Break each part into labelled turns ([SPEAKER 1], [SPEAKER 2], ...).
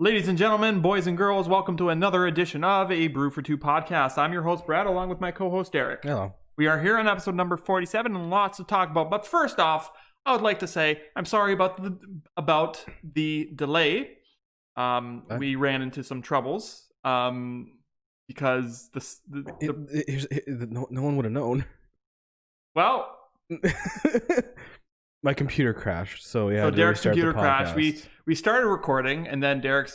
[SPEAKER 1] Ladies and gentlemen, boys and girls, welcome to another edition of A Brew For 2 podcast. I'm your host, Brad, along with my co-host, Derek.
[SPEAKER 2] Hello.
[SPEAKER 1] We are here on episode number 47 and lots to talk about. But first off, I would like to say I'm sorry about the delay. We ran into some troubles because
[SPEAKER 2] no one would have known.
[SPEAKER 1] Well...
[SPEAKER 2] My computer crashed, so yeah.
[SPEAKER 1] So Derek's computer crashed. We started recording, and then Derek's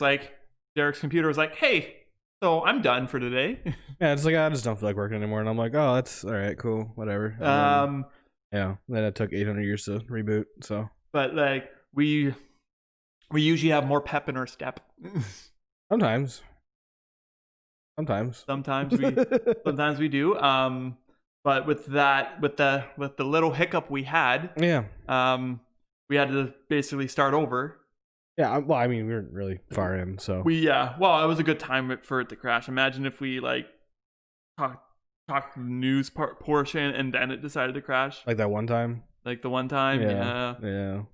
[SPEAKER 1] computer was like, "Hey, so I'm done for today."
[SPEAKER 2] Yeah, it's like I just don't feel like working anymore, and I'm like, "Oh, that's all right, cool, whatever." Yeah. Then it took 800 years to reboot. So,
[SPEAKER 1] but like we usually have more pep in our step.
[SPEAKER 2] Sometimes
[SPEAKER 1] we do. But with the little hiccup we had, we had to basically start over.
[SPEAKER 2] Yeah, well, I mean, we weren't really far in, so
[SPEAKER 1] well, it was a good time for it to crash. Imagine if we like talked the news portion and then it decided to crash,
[SPEAKER 2] like that one time.
[SPEAKER 1] Like the one time,
[SPEAKER 2] yeah.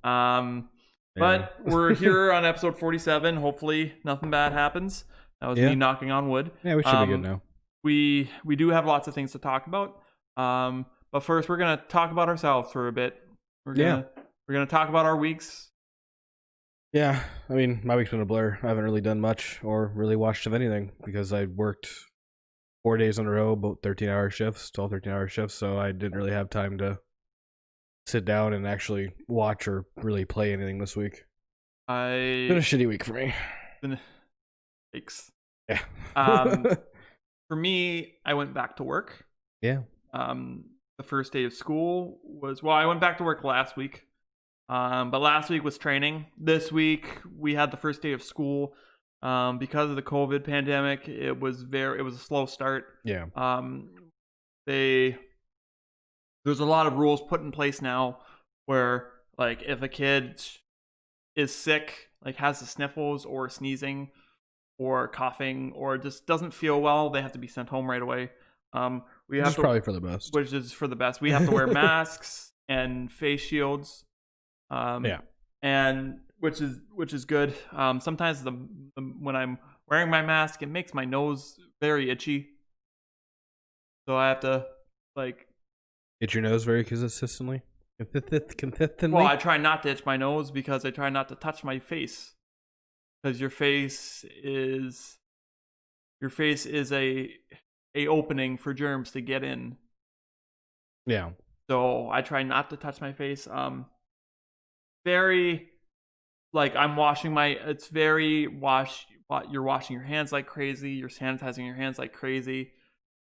[SPEAKER 1] But we're here on episode 47. Hopefully, nothing bad happens. That was me knocking on wood.
[SPEAKER 2] Yeah, we should be good now.
[SPEAKER 1] We do have lots of things to talk about. But first we're gonna talk about ourselves for a bit. We're gonna talk about our weeks.
[SPEAKER 2] Yeah, I mean, my week's been a blur. I haven't really done much or really watched of anything because I worked 4 days in a row, about 13-hour shifts, 13-hour shifts, so I didn't really have time to sit down and actually watch or really play anything this week. It's been a shitty week for me.
[SPEAKER 1] Thanks.
[SPEAKER 2] Yeah.
[SPEAKER 1] For me, I went back to work.
[SPEAKER 2] Yeah.
[SPEAKER 1] The first day of school I went back to work last week. But last week was training. This week we had the first day of school. Because of the COVID pandemic, it was a slow start.
[SPEAKER 2] Yeah.
[SPEAKER 1] There's a lot of rules put in place now where like if a kid is sick, like has the sniffles or sneezing or coughing or just doesn't feel well, they have to be sent home right away. Which is
[SPEAKER 2] probably for the best.
[SPEAKER 1] Which is for the best. We have to wear masks and face shields. And which is good. Sometimes when I'm wearing my mask, it makes my nose very itchy. So I have to like
[SPEAKER 2] itch your nose very consistently.
[SPEAKER 1] Well, I try not to itch my nose because I try not to touch my face. Because your face is a opening for germs to get in.
[SPEAKER 2] Yeah. So
[SPEAKER 1] I try not to touch my face. Very like I'm washing it's very you're washing your hands like crazy, you're sanitizing your hands like crazy.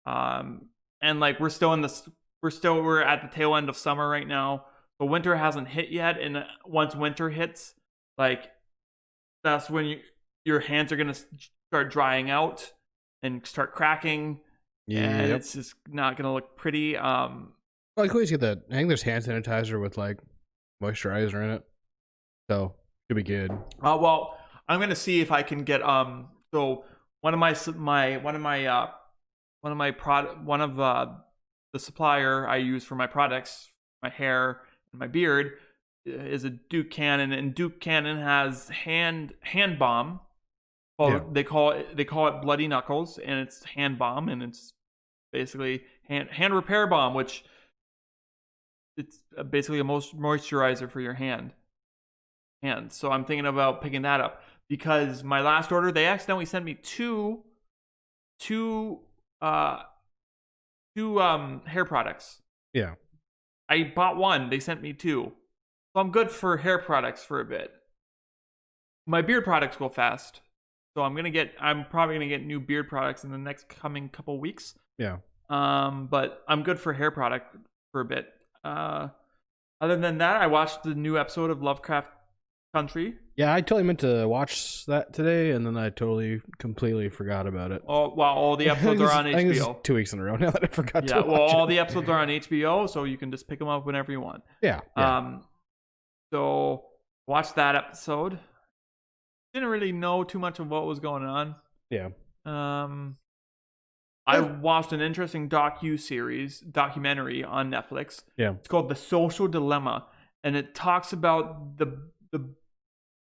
[SPEAKER 1] And like we're at the tail end of summer right now, but winter hasn't hit yet, and once winter hits, like that's when your hands are going to start drying out and start cracking. Yeah, and it's just not gonna look pretty.
[SPEAKER 2] I always get that. I think there's hand sanitizer with like moisturizer in it, so should be good.
[SPEAKER 1] Well, I'm gonna see if I can get So one of the supplier I use for my products, my hair and my beard, is a Duke Cannon, and Duke Cannon has hand balm. Well, they call it Bloody Knuckles, and it's hand balm, and it's basically hand repair balm, which it's basically a moisturizer for your hand. So I'm thinking about picking that up because my last order they accidentally sent me two hair products. Yeah. I bought one, they sent me two. So I'm good for hair products for a bit. My beard products go fast. So I'm probably gonna get new beard products in the next coming couple weeks.
[SPEAKER 2] Yeah.
[SPEAKER 1] But I'm good for hair product for a bit. Other than that, I watched the new episode of Lovecraft Country.
[SPEAKER 2] Yeah, I totally meant to watch that today, and then I completely forgot about it.
[SPEAKER 1] Oh, well, all the episodes are on HBO.
[SPEAKER 2] I think it's 2 weeks in a row now that I forgot to watch
[SPEAKER 1] all
[SPEAKER 2] it.
[SPEAKER 1] the episodes are on HBO, so you can just pick them up whenever you want.
[SPEAKER 2] Yeah.
[SPEAKER 1] So watch that episode. Didn't really know too much of what was going on.
[SPEAKER 2] Yeah.
[SPEAKER 1] I watched an interesting documentary on Netflix.
[SPEAKER 2] Yeah.
[SPEAKER 1] It's called The Social Dilemma, and it talks about the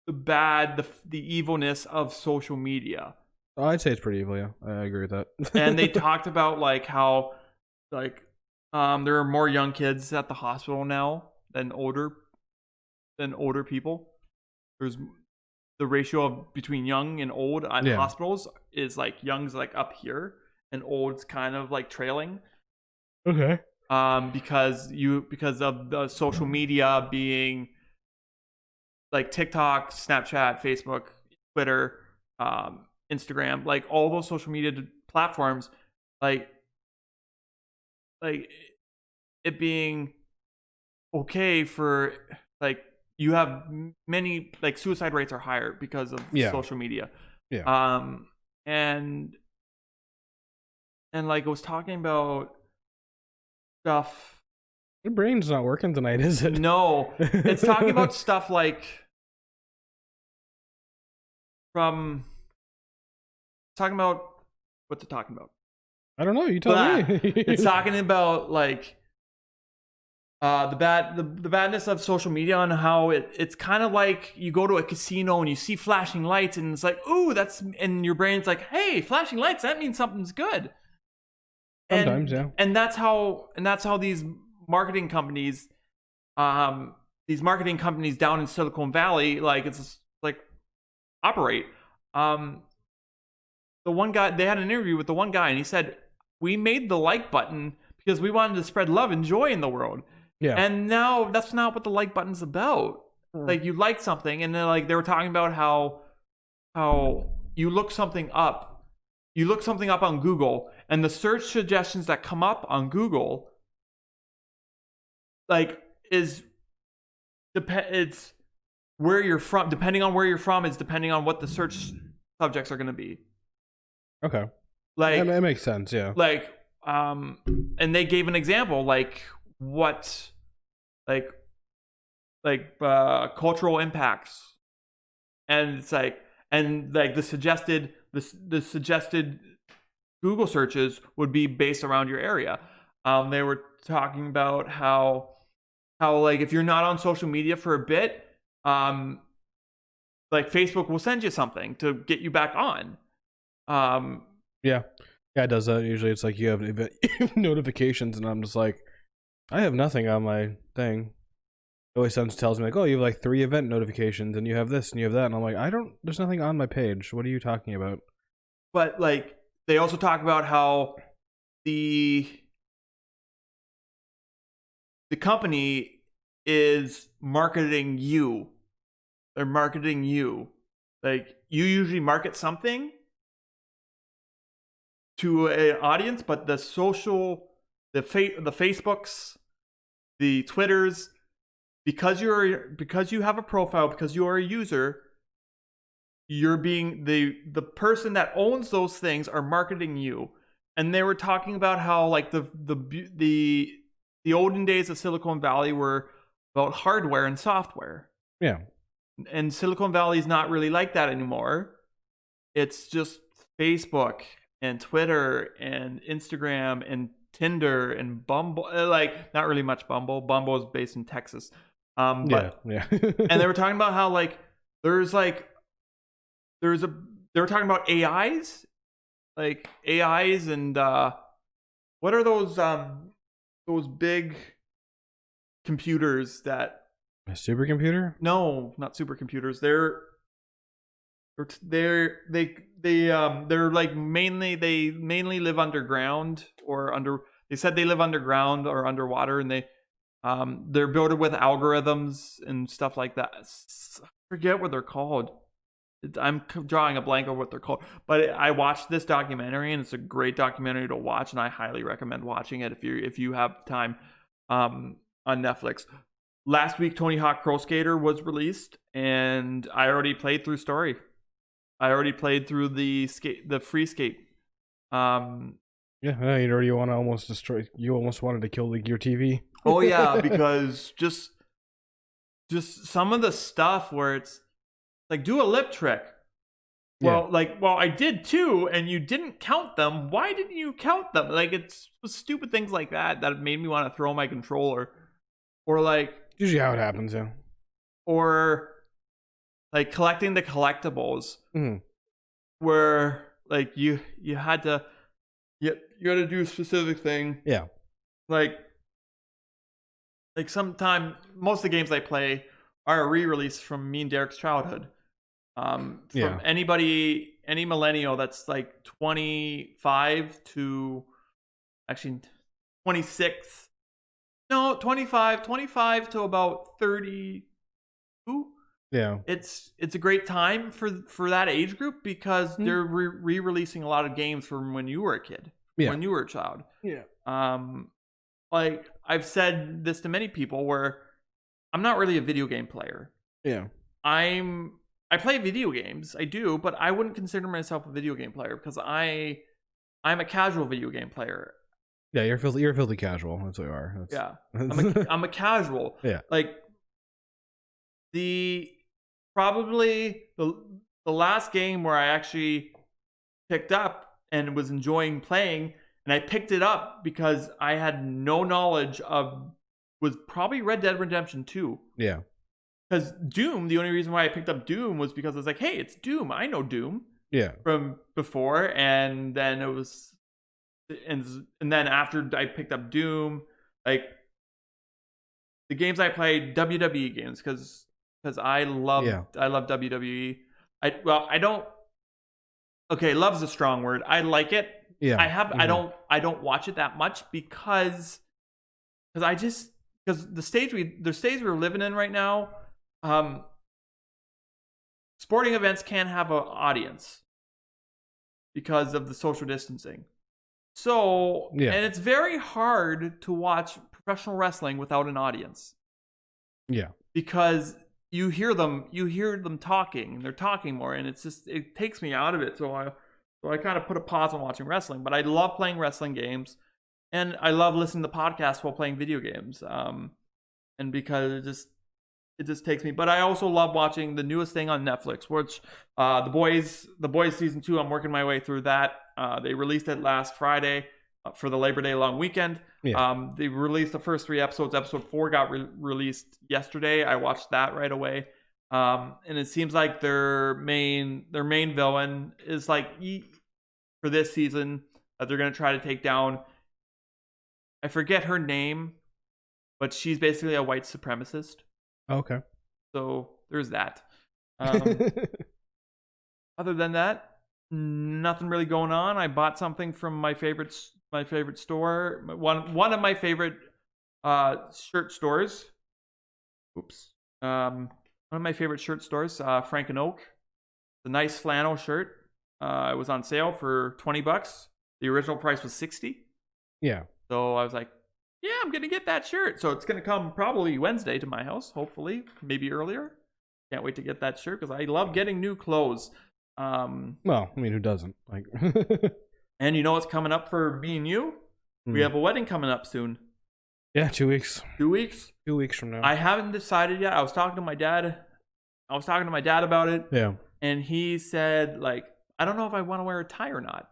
[SPEAKER 1] the evilness of social media.
[SPEAKER 2] Oh, I'd say it's pretty evil. Yeah, I agree with that.
[SPEAKER 1] And they talked about like how like there are more young kids at the hospital now than older people. There's the ratio of between young and old at hospitals is like young's like up here and old's kind of like trailing.
[SPEAKER 2] Okay.
[SPEAKER 1] Because of the social media being like TikTok, Snapchat, Facebook, Twitter, Instagram, like all those social media platforms, like it being okay for like you have many like suicide rates are higher because of social media.
[SPEAKER 2] Yeah.
[SPEAKER 1] And like I was talking about stuff.
[SPEAKER 2] Your brain's not working tonight, is it?
[SPEAKER 1] No, it's talking about stuff like talking about what's it talking about?
[SPEAKER 2] I don't know. You tell me.
[SPEAKER 1] It's talking about like the badness of social media and how it's kind of like you go to a casino and you see flashing lights and it's like, ooh, and your brain's like, hey, flashing lights, that means something's good.
[SPEAKER 2] Sometimes, yeah.
[SPEAKER 1] And that's how these marketing companies down in Silicon Valley, like it's like operate. The one guy, they had an interview with the one guy and he said, we made the like button because we wanted to spread love and joy in the world.
[SPEAKER 2] Yeah.
[SPEAKER 1] And now that's not what the like button's about. Like you like something and then like they were talking about how you look something up on Google and the search suggestions that come up on Google like it's where you're from, depending on where you're from is depending on what the search subjects are going to be.
[SPEAKER 2] Okay.
[SPEAKER 1] Like
[SPEAKER 2] that makes sense, yeah.
[SPEAKER 1] Like and they gave an example like what like cultural impacts, and it's like the suggested Google searches would be based around your area. They were talking about how like if you're not on social media for a bit, like Facebook will send you something to get you back on.
[SPEAKER 2] Yeah, it does that. Usually it's like you have notifications and I'm just like, I have nothing on my thing. It always tells me like, oh, you have like 3 event notifications and you have this and you have that, and I'm like, there's nothing on my page. What are you talking about?
[SPEAKER 1] But like they also talk about how the company is marketing you. They're marketing you. Like you usually market something to an audience, but the Facebooks, the Twitters, because you have a profile, because you are a user, you're being the person that owns those things are marketing you. And they were talking about how like the olden days of Silicon Valley were about hardware and software.
[SPEAKER 2] Yeah.
[SPEAKER 1] And Silicon Valley is not really like that anymore. It's just Facebook and Twitter and Instagram and Tinder and Bumble. Like not really much Bumble. Bumble is based in Texas. But
[SPEAKER 2] yeah.
[SPEAKER 1] and they were talking about how like they were talking about AIs, like AIs and what are those big computers that
[SPEAKER 2] a supercomputer?
[SPEAKER 1] No, not supercomputers. They're like mainly live underground or under. They said they live underground or underwater, and they're built with algorithms and stuff like that. I forget what they're called. I'm drawing a blank on what they're called. But I watched this documentary, and it's a great documentary to watch, and I highly recommend watching it if you have time on Netflix. Last week, Tony Hawk Pro Skater was released, and I already played through story. I already played through the free skate.
[SPEAKER 2] Yeah, you already want to almost destroy. You almost wanted to kill your TV.
[SPEAKER 1] Oh yeah, because just some of the stuff where it's like do a lip trick. Well, I did too, and you didn't count them. Why didn't you count them? Like it's stupid things like that made me want to throw my controller, or like
[SPEAKER 2] usually how it happens, yeah.
[SPEAKER 1] Or like collecting the collectibles,
[SPEAKER 2] Mhm.
[SPEAKER 1] where like you had to you got to do a specific thing.
[SPEAKER 2] Yeah.
[SPEAKER 1] Like sometime most of the games I play are a re-release from me and Derek's childhood. From any millennial that's like 25 to actually 26. No, 25 to about 32.
[SPEAKER 2] Yeah.
[SPEAKER 1] It's a great time for that age group because they're re-releasing a lot of games from when you were a kid, when you were a child.
[SPEAKER 2] Yeah.
[SPEAKER 1] Like I've said this to many people where I'm not really a video game player.
[SPEAKER 2] Yeah.
[SPEAKER 1] I play video games, I do, but I wouldn't consider myself a video game player because I'm a casual video game player.
[SPEAKER 2] Yeah, you're filthy casual. That's what you are.
[SPEAKER 1] Yeah, I'm a casual.
[SPEAKER 2] Yeah,
[SPEAKER 1] like probably the last game where I actually picked up and was enjoying playing, and I picked it up because I had no knowledge of, was probably Red Dead Redemption 2.
[SPEAKER 2] Yeah.
[SPEAKER 1] Because Doom, the only reason why I picked up Doom was because I was like, hey, it's Doom. I know Doom.
[SPEAKER 2] Yeah.
[SPEAKER 1] From before. And then it was, and then after I picked up Doom, like the games I played, WWE games, because I love WWE. Love's a strong word. I like it.
[SPEAKER 2] Yeah.
[SPEAKER 1] I don't watch it that much because the stage we're living in right now. Sporting events can't have an audience because of the social distancing. So, and it's very hard to watch professional wrestling without an audience.
[SPEAKER 2] Yeah.
[SPEAKER 1] Because you hear them talking, and they're talking more, and it takes me out of it. So I kind of put a pause on watching wrestling, but I love playing wrestling games, and I love listening to podcasts while playing video games. And because it just takes me. But I also love watching the newest thing on Netflix, which the boys season 2. I'm working my way through that. They released it last Friday for the Labor Day long weekend. Yeah. They released the first 3 episodes. Episode 4 got released yesterday. I watched that right away. And it seems like their main villain is like for this season that they're going to try to take down. I forget her name, but she's basically a white supremacist.
[SPEAKER 2] Okay.
[SPEAKER 1] So there's that. Other than that, nothing really going on. I bought something from my favorite store. One of my favorite shirt stores. Oops. One of my favorite shirt stores, Frank and Oak. It's a nice flannel shirt. It was on sale for $20. The original price was $60.
[SPEAKER 2] Yeah.
[SPEAKER 1] So I was like, yeah, I'm going to get that shirt. So it's going to come probably Wednesday to my house, hopefully, maybe earlier. Can't wait to get that shirt because I love getting new clothes.
[SPEAKER 2] Well, I mean, who doesn't? Like,
[SPEAKER 1] and you know what's coming up for me and you? We have a wedding coming up soon.
[SPEAKER 2] Yeah, 2 weeks.
[SPEAKER 1] 2 weeks?
[SPEAKER 2] 2 weeks from now.
[SPEAKER 1] I haven't decided yet. I was talking to my dad about it.
[SPEAKER 2] Yeah.
[SPEAKER 1] And he said, like, I don't know if I want to wear a tie or not.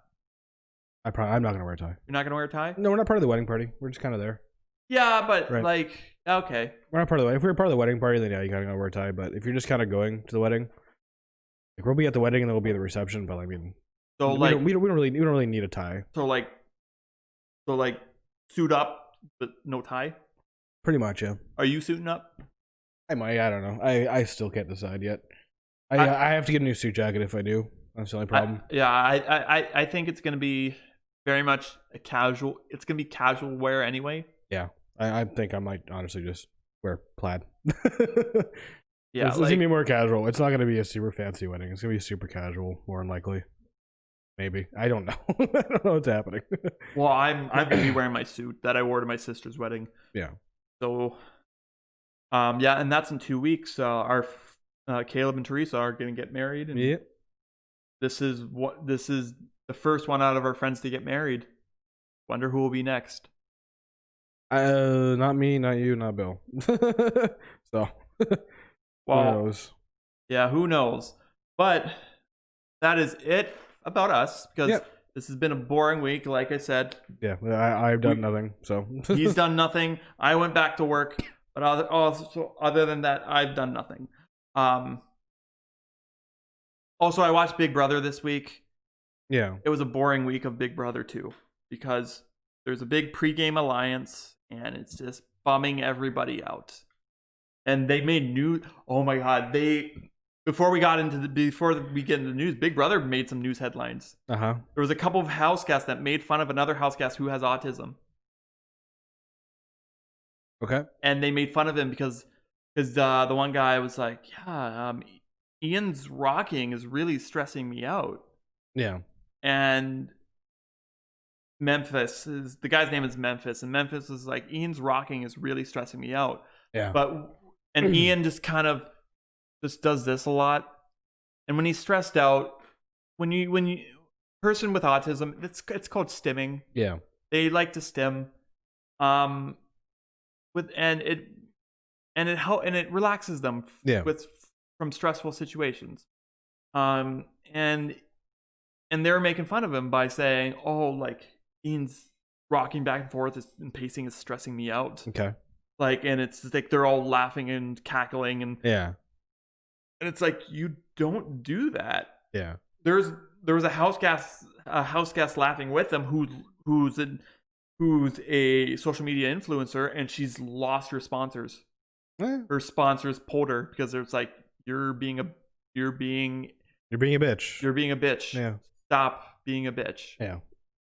[SPEAKER 2] I'm not going to wear a tie.
[SPEAKER 1] You're not going to wear a tie?
[SPEAKER 2] No, we're not part of the wedding party. We're just kind of there.
[SPEAKER 1] Yeah, but like, okay.
[SPEAKER 2] We're not part of the wedding. If we were part of the wedding party, then yeah, you gotta wear a tie. But if you're just kind of going to the wedding, like we'll be at the wedding and then we'll be at the reception. But I mean,
[SPEAKER 1] so
[SPEAKER 2] we
[SPEAKER 1] like
[SPEAKER 2] don't really need a tie.
[SPEAKER 1] So like suit up but no tie.
[SPEAKER 2] Pretty much, yeah.
[SPEAKER 1] Are you suiting up?
[SPEAKER 2] I might. I don't know. I still can't decide yet. I have to get a new suit jacket if I do. That's the only problem.
[SPEAKER 1] I think it's gonna be very much a casual. It's gonna be casual wear anyway.
[SPEAKER 2] Yeah, I think I might honestly just wear plaid.
[SPEAKER 1] Yeah,
[SPEAKER 2] it's gonna be more casual. It's not gonna be a super fancy wedding. It's gonna be super casual, more than likely. Maybe, I don't know. I don't know what's happening.
[SPEAKER 1] Well, I'm gonna be wearing my suit that I wore to my sister's wedding.
[SPEAKER 2] Yeah.
[SPEAKER 1] So, yeah, and that's in 2 weeks. Our Caleb and Teresa are gonna get married, and
[SPEAKER 2] yeah.
[SPEAKER 1] This is the first one out of our friends to get married. Wonder who will be next.
[SPEAKER 2] Not me, not you, not Bill. So,
[SPEAKER 1] well,
[SPEAKER 2] who knows?
[SPEAKER 1] Yeah, who knows? But that is it about us because this has been a boring week, like I said.
[SPEAKER 2] Yeah, I've done nothing. So
[SPEAKER 1] he's done nothing. I went back to work, but other than that, I've done nothing. Also, I watched Big Brother this week.
[SPEAKER 2] Yeah.
[SPEAKER 1] It was a boring week of Big Brother 2 because there's a big pregame alliance and it's just bumming everybody out. And they made new. Oh my God! Before we get into the news, Big Brother made some news headlines.
[SPEAKER 2] There
[SPEAKER 1] was a couple of house guests that made fun of another house guest who has autism.
[SPEAKER 2] Okay.
[SPEAKER 1] And they made fun of him because the one guy was like, "Yeah, Ian's rocking is really stressing me out."
[SPEAKER 2] Yeah.
[SPEAKER 1] And the guy's name is Memphis, and Memphis was like, "Ian's rocking is really stressing me out."
[SPEAKER 2] Yeah.
[SPEAKER 1] And Ian just kind of just does this a lot. And when he's stressed out, when you person with autism, it's called stimming.
[SPEAKER 2] Yeah.
[SPEAKER 1] They like to stim. And it relaxes them from stressful situations. And they're making fun of him by saying, "Oh, like Ian's rocking back and forth and pacing is stressing me out."
[SPEAKER 2] Okay.
[SPEAKER 1] Like, and it's like they're all laughing and cackling and it's like, you don't do that.
[SPEAKER 2] Yeah.
[SPEAKER 1] There was a house guest laughing with them who's a social media influencer, and she's lost her sponsors. Her sponsors pulled her because it's like, you're being a bitch.
[SPEAKER 2] You're being a bitch.
[SPEAKER 1] Yeah. Stop being a bitch.
[SPEAKER 2] Yeah.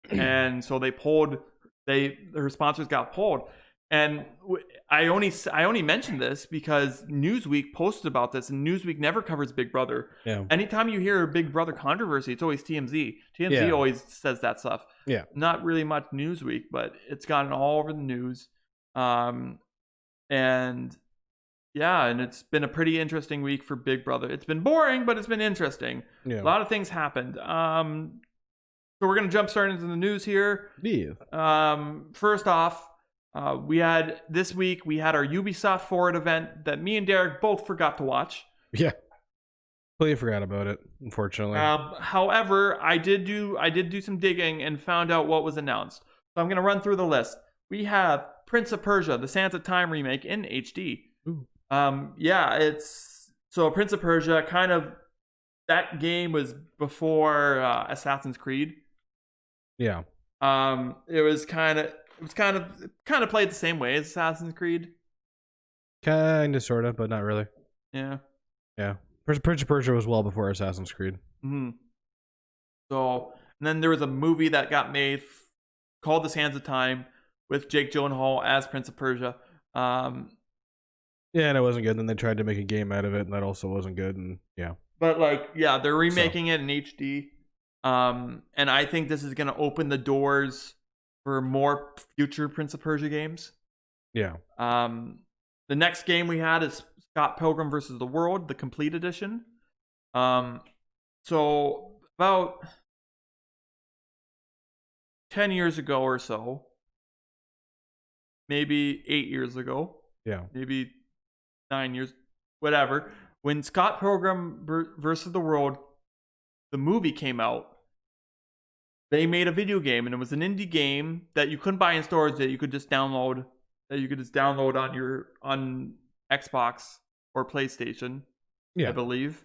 [SPEAKER 1] And so her sponsors got pulled. And I only mentioned this because Newsweek posted about this, and Newsweek never covers Big Brother.
[SPEAKER 2] Yeah.
[SPEAKER 1] Anytime you hear a Big Brother controversy, it's always TMZ. TMZ always says that stuff.
[SPEAKER 2] Yeah.
[SPEAKER 1] Not really much Newsweek, but it's gotten all over the news. And it's been a pretty interesting week for Big Brother. It's been boring, but it's been interesting. Yeah. A lot of things happened. So we're gonna jump straight into the news here.
[SPEAKER 2] Yeah.
[SPEAKER 1] First off, this week we had our Ubisoft Forward event that me and Derek both forgot to watch.
[SPEAKER 2] Yeah, completely forgot about it, unfortunately.
[SPEAKER 1] However, I did do some digging and found out what was announced. So I'm gonna run through the list. We have Prince of Persia: The Sands of Time remake in HD.
[SPEAKER 2] Ooh.
[SPEAKER 1] It's so Prince of Persia. Kind of that game was before Assassin's Creed.
[SPEAKER 2] Yeah.
[SPEAKER 1] It was kind of played the same way as Assassin's Creed.
[SPEAKER 2] Kind of, sort of, but not really.
[SPEAKER 1] Yeah.
[SPEAKER 2] Yeah. Prince of Persia was well before Assassin's Creed.
[SPEAKER 1] Mm-hmm. So, and then there was a movie that got made called The Sands of Time with Jake Gyllenhaal as Prince of Persia.
[SPEAKER 2] Yeah, and it wasn't good. Then they tried to make a game out of it, and that also wasn't good. And yeah.
[SPEAKER 1] But they're remaking it in HD. And I think this is going to open the doors for more future Prince of Persia games.
[SPEAKER 2] Yeah.
[SPEAKER 1] The next game we had is Scott Pilgrim vs. the World, the complete edition. So about 10 years ago or so, maybe 8 years ago.
[SPEAKER 2] Yeah.
[SPEAKER 1] Maybe 9 years, whatever. When Scott Pilgrim vs. the World, the movie came out, they made a video game, and it was an indie game that you couldn't buy in stores, that you could just download on Xbox or PlayStation. Yeah. I believe.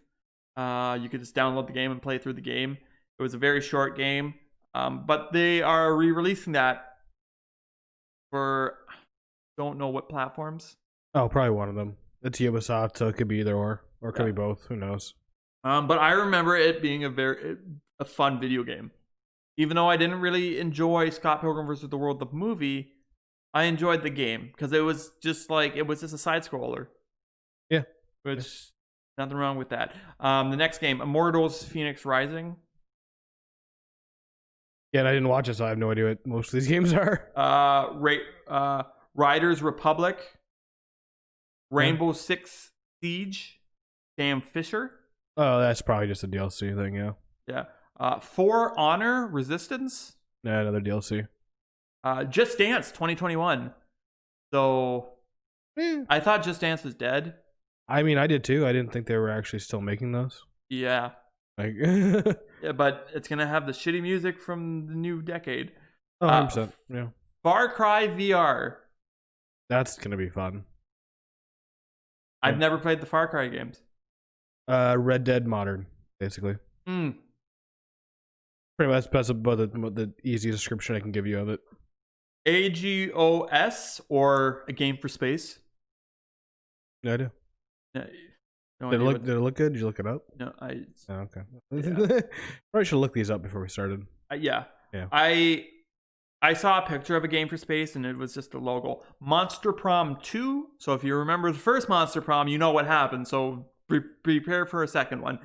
[SPEAKER 1] You could just download the game and play through the game. It was a very short game, but they are re-releasing that for don't know what platforms.
[SPEAKER 2] Oh, probably one of them. It's Ubisoft, so it could be either or it could be both. Who knows?
[SPEAKER 1] But I remember it being a fun video game. Even though I didn't really enjoy Scott Pilgrim vs. the World, the movie, I enjoyed the game because it was just a side scroller.
[SPEAKER 2] Yeah.
[SPEAKER 1] Which, nothing wrong with that. The next game, Immortals Phoenix Rising.
[SPEAKER 2] Yeah, and I didn't watch it, so I have no idea what most of these games are.
[SPEAKER 1] Riders Republic. Rainbow Six Siege. Sam Fisher.
[SPEAKER 2] Oh, that's probably just a DLC thing, yeah.
[SPEAKER 1] Yeah. For Honor Resistance.
[SPEAKER 2] Yeah, another DLC.
[SPEAKER 1] Just Dance 2021. So I thought Just Dance was dead.
[SPEAKER 2] I mean, I did too. I didn't think they were actually still making those.
[SPEAKER 1] Yeah. Yeah, but it's gonna have the shitty music from the new decade.
[SPEAKER 2] 100%. Yeah.
[SPEAKER 1] Far Cry VR.
[SPEAKER 2] That's gonna be fun.
[SPEAKER 1] I've never played the Far Cry games.
[SPEAKER 2] Red Dead Modern basically.
[SPEAKER 1] Mm.
[SPEAKER 2] Pretty much that's about the easy description I can give you of it.
[SPEAKER 1] AGOS, or A Game for Space?
[SPEAKER 2] No idea.
[SPEAKER 1] No, no
[SPEAKER 2] Did
[SPEAKER 1] idea
[SPEAKER 2] it look good? Did you look it up?
[SPEAKER 1] No,
[SPEAKER 2] Oh, okay.
[SPEAKER 1] Yeah.
[SPEAKER 2] Probably should look these up before we started.
[SPEAKER 1] Yeah.
[SPEAKER 2] Yeah.
[SPEAKER 1] I saw a picture of A Game for Space, and it was just a logo. Monster Prom 2. So if you remember the first Monster Prom, you know what happened. So prepare for a second one.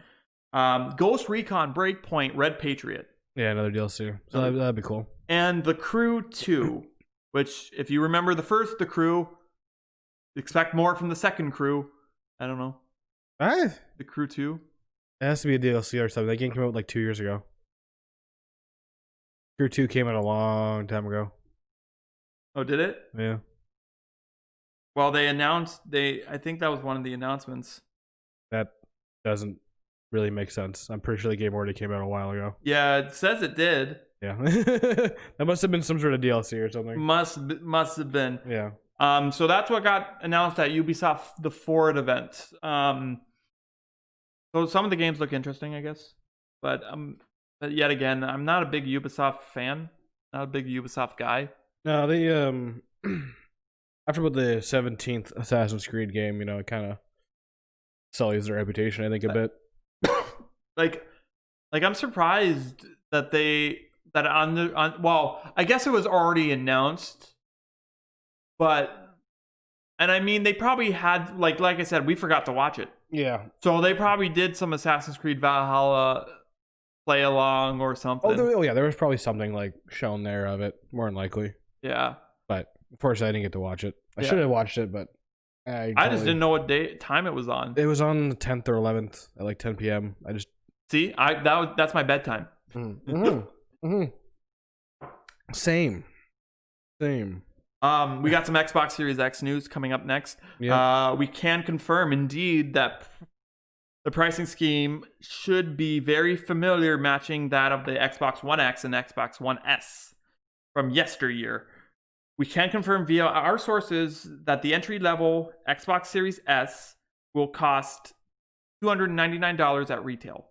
[SPEAKER 1] Ghost Recon Breakpoint Red Patriot.
[SPEAKER 2] Yeah, another DLC. So that'd be cool.
[SPEAKER 1] And The Crew 2, which, if you remember The Crew, expect more from the second Crew. I don't know. The Crew 2.
[SPEAKER 2] It has to be a DLC or something. That game came out like 2 years ago. Crew 2 came out a long time ago.
[SPEAKER 1] Oh, did it?
[SPEAKER 2] Yeah.
[SPEAKER 1] Well, they announced, I think that was one of the announcements.
[SPEAKER 2] That doesn't really make sense. I'm pretty sure the game already came out a while ago.
[SPEAKER 1] Yeah, it says it did.
[SPEAKER 2] Yeah. That must have been some sort of DLC or something.
[SPEAKER 1] Must have been.
[SPEAKER 2] Yeah.
[SPEAKER 1] So that's what got announced at Ubisoft the Forward event. So some of the games look interesting, I guess. But yet again, I'm not a big Ubisoft fan. Not a big Ubisoft guy.
[SPEAKER 2] No, they after about the 17th Assassin's Creed game, it kind of sullies their reputation, I think, a bit.
[SPEAKER 1] like I'm surprised that well, I guess it was already announced, but, and I mean, they probably had, like I said, we forgot to watch it.
[SPEAKER 2] Yeah.
[SPEAKER 1] So they probably did some Assassin's Creed Valhalla play along or something.
[SPEAKER 2] Yeah, there was probably something like shown there of it, more than likely.
[SPEAKER 1] Yeah.
[SPEAKER 2] But unfortunately, I didn't get to watch it. I should have watched it, but I
[SPEAKER 1] just didn't know what time it was on.
[SPEAKER 2] It was on the 10th or 11th at like 10 p.m. I just
[SPEAKER 1] see, that's my bedtime.
[SPEAKER 2] Same.
[SPEAKER 1] We got some Xbox Series X news coming up next.
[SPEAKER 2] Yeah.
[SPEAKER 1] We can confirm indeed that the pricing scheme should be very familiar, matching that of the Xbox One X and Xbox One S from yesteryear. We can confirm via our sources that the entry-level Xbox Series S will cost $299 at retail,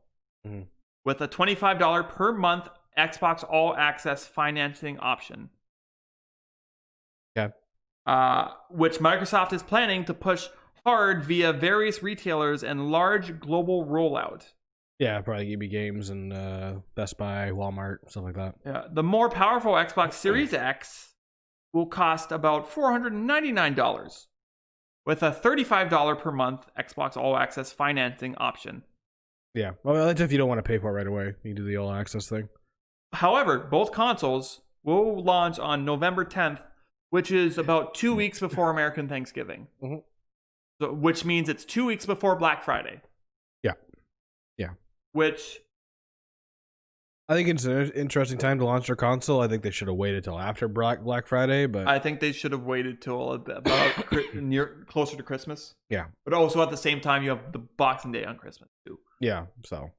[SPEAKER 1] with a $25 per month Xbox All Access financing option.
[SPEAKER 2] Okay.
[SPEAKER 1] Which Microsoft is planning to push hard via various retailers and large global rollout.
[SPEAKER 2] Yeah, probably EB Games and Best Buy, Walmart, stuff like that.
[SPEAKER 1] Yeah, the more powerful Xbox Series X will cost about $499, with a $35 per month Xbox All Access financing option.
[SPEAKER 2] Yeah, well, that's if you don't want to pay for it right away. You can do the All Access thing.
[SPEAKER 1] However, both consoles will launch on November 10th, which is about 2 weeks before American Thanksgiving. So, which means it's 2 weeks before Black Friday.
[SPEAKER 2] Yeah.
[SPEAKER 1] Which,
[SPEAKER 2] I think it's an interesting time to launch their console. I think they should have waited till after Black Friday, but
[SPEAKER 1] I think they should have waited till about closer to Christmas.
[SPEAKER 2] Yeah.
[SPEAKER 1] But also at the same time, you have the Boxing Day on Christmas too.
[SPEAKER 2] Yeah. So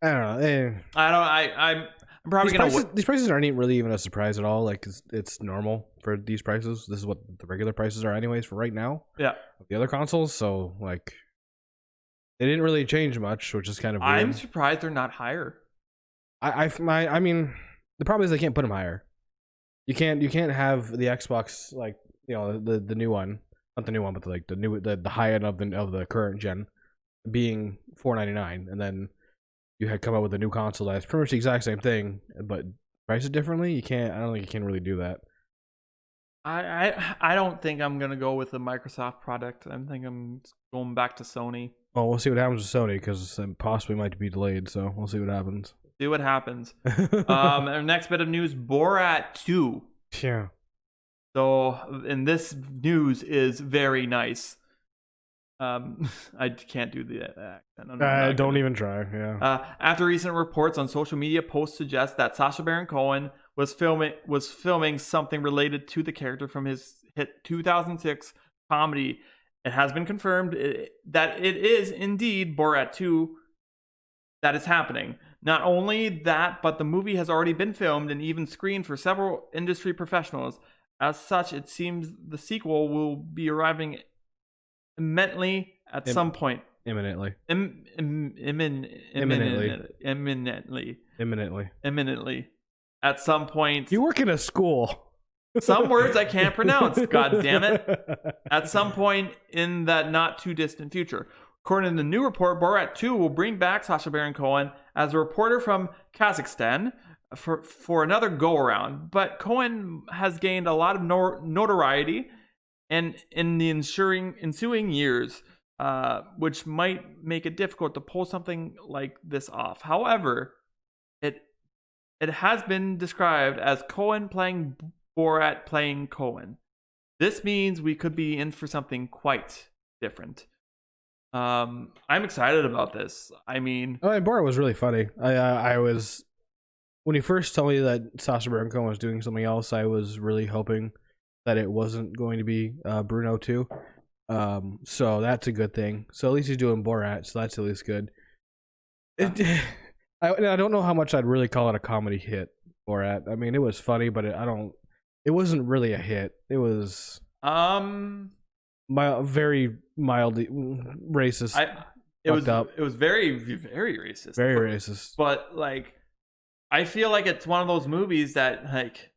[SPEAKER 1] I don't know. I'm probably
[SPEAKER 2] these prices aren't even really a surprise at all. Like it's normal for these prices. This is what the regular prices are anyways for right now.
[SPEAKER 1] Yeah.
[SPEAKER 2] The other consoles, so like they didn't really change much, which is kind of weird.
[SPEAKER 1] I'm surprised they're not higher.
[SPEAKER 2] I mean, the problem is they can't put them higher. You can't have the Xbox, like, the new one, not the new one, but the high end of the current gen being $499, and then you had come out with a new console that's pretty much the exact same thing, but price it differently. I don't think you can really do that.
[SPEAKER 1] I don't think I'm gonna go with the Microsoft product. I think I'm going back to Sony.
[SPEAKER 2] Well, we'll see what happens with Sony, because it possibly might be delayed, so we'll see what happens.
[SPEAKER 1] See what happens. Our next bit of news, Borat 2.
[SPEAKER 2] Yeah.
[SPEAKER 1] So, and this news is very nice. I can't do the accent.
[SPEAKER 2] Don't even try. Yeah.
[SPEAKER 1] After recent reports on social media, posts suggest that Sacha Baron Cohen was filming something related to the character from his hit 2006 comedy. It has been confirmed that it is indeed Borat 2 that is happening. Not only that, but the movie has already been filmed and even screened for several industry professionals. As such, it seems the sequel will be arriving imminently at some point.
[SPEAKER 2] Imminently.
[SPEAKER 1] Imminently. At some point.
[SPEAKER 2] You work in a school.
[SPEAKER 1] Some words I can't pronounce. God damn it. At some point in that not too distant future. According to the new report, Borat 2 will bring back Sacha Baron Cohen as a reporter from Kazakhstan for another go-around. But Cohen has gained a lot of notoriety and in the ensuing years, which might make it difficult to pull something like this off. However, it has been described as Cohen playing Borat playing Cohen. This means we could be in for something quite different. I'm excited about this. I mean,
[SPEAKER 2] Borat was really funny. I was, when he first told me that Sacha Baron Cohen was doing something else, I was really hoping that it wasn't going to be Bruno 2. So that's a good thing. So at least he's doing Borat, so that's at least good. I don't know how much I'd really call it a comedy hit, Borat. I mean, it was funny, but it wasn't really a hit. It was very mildly racist.
[SPEAKER 1] It was very, very racist.
[SPEAKER 2] Very racist.
[SPEAKER 1] But like, I feel like it's one of those movies that like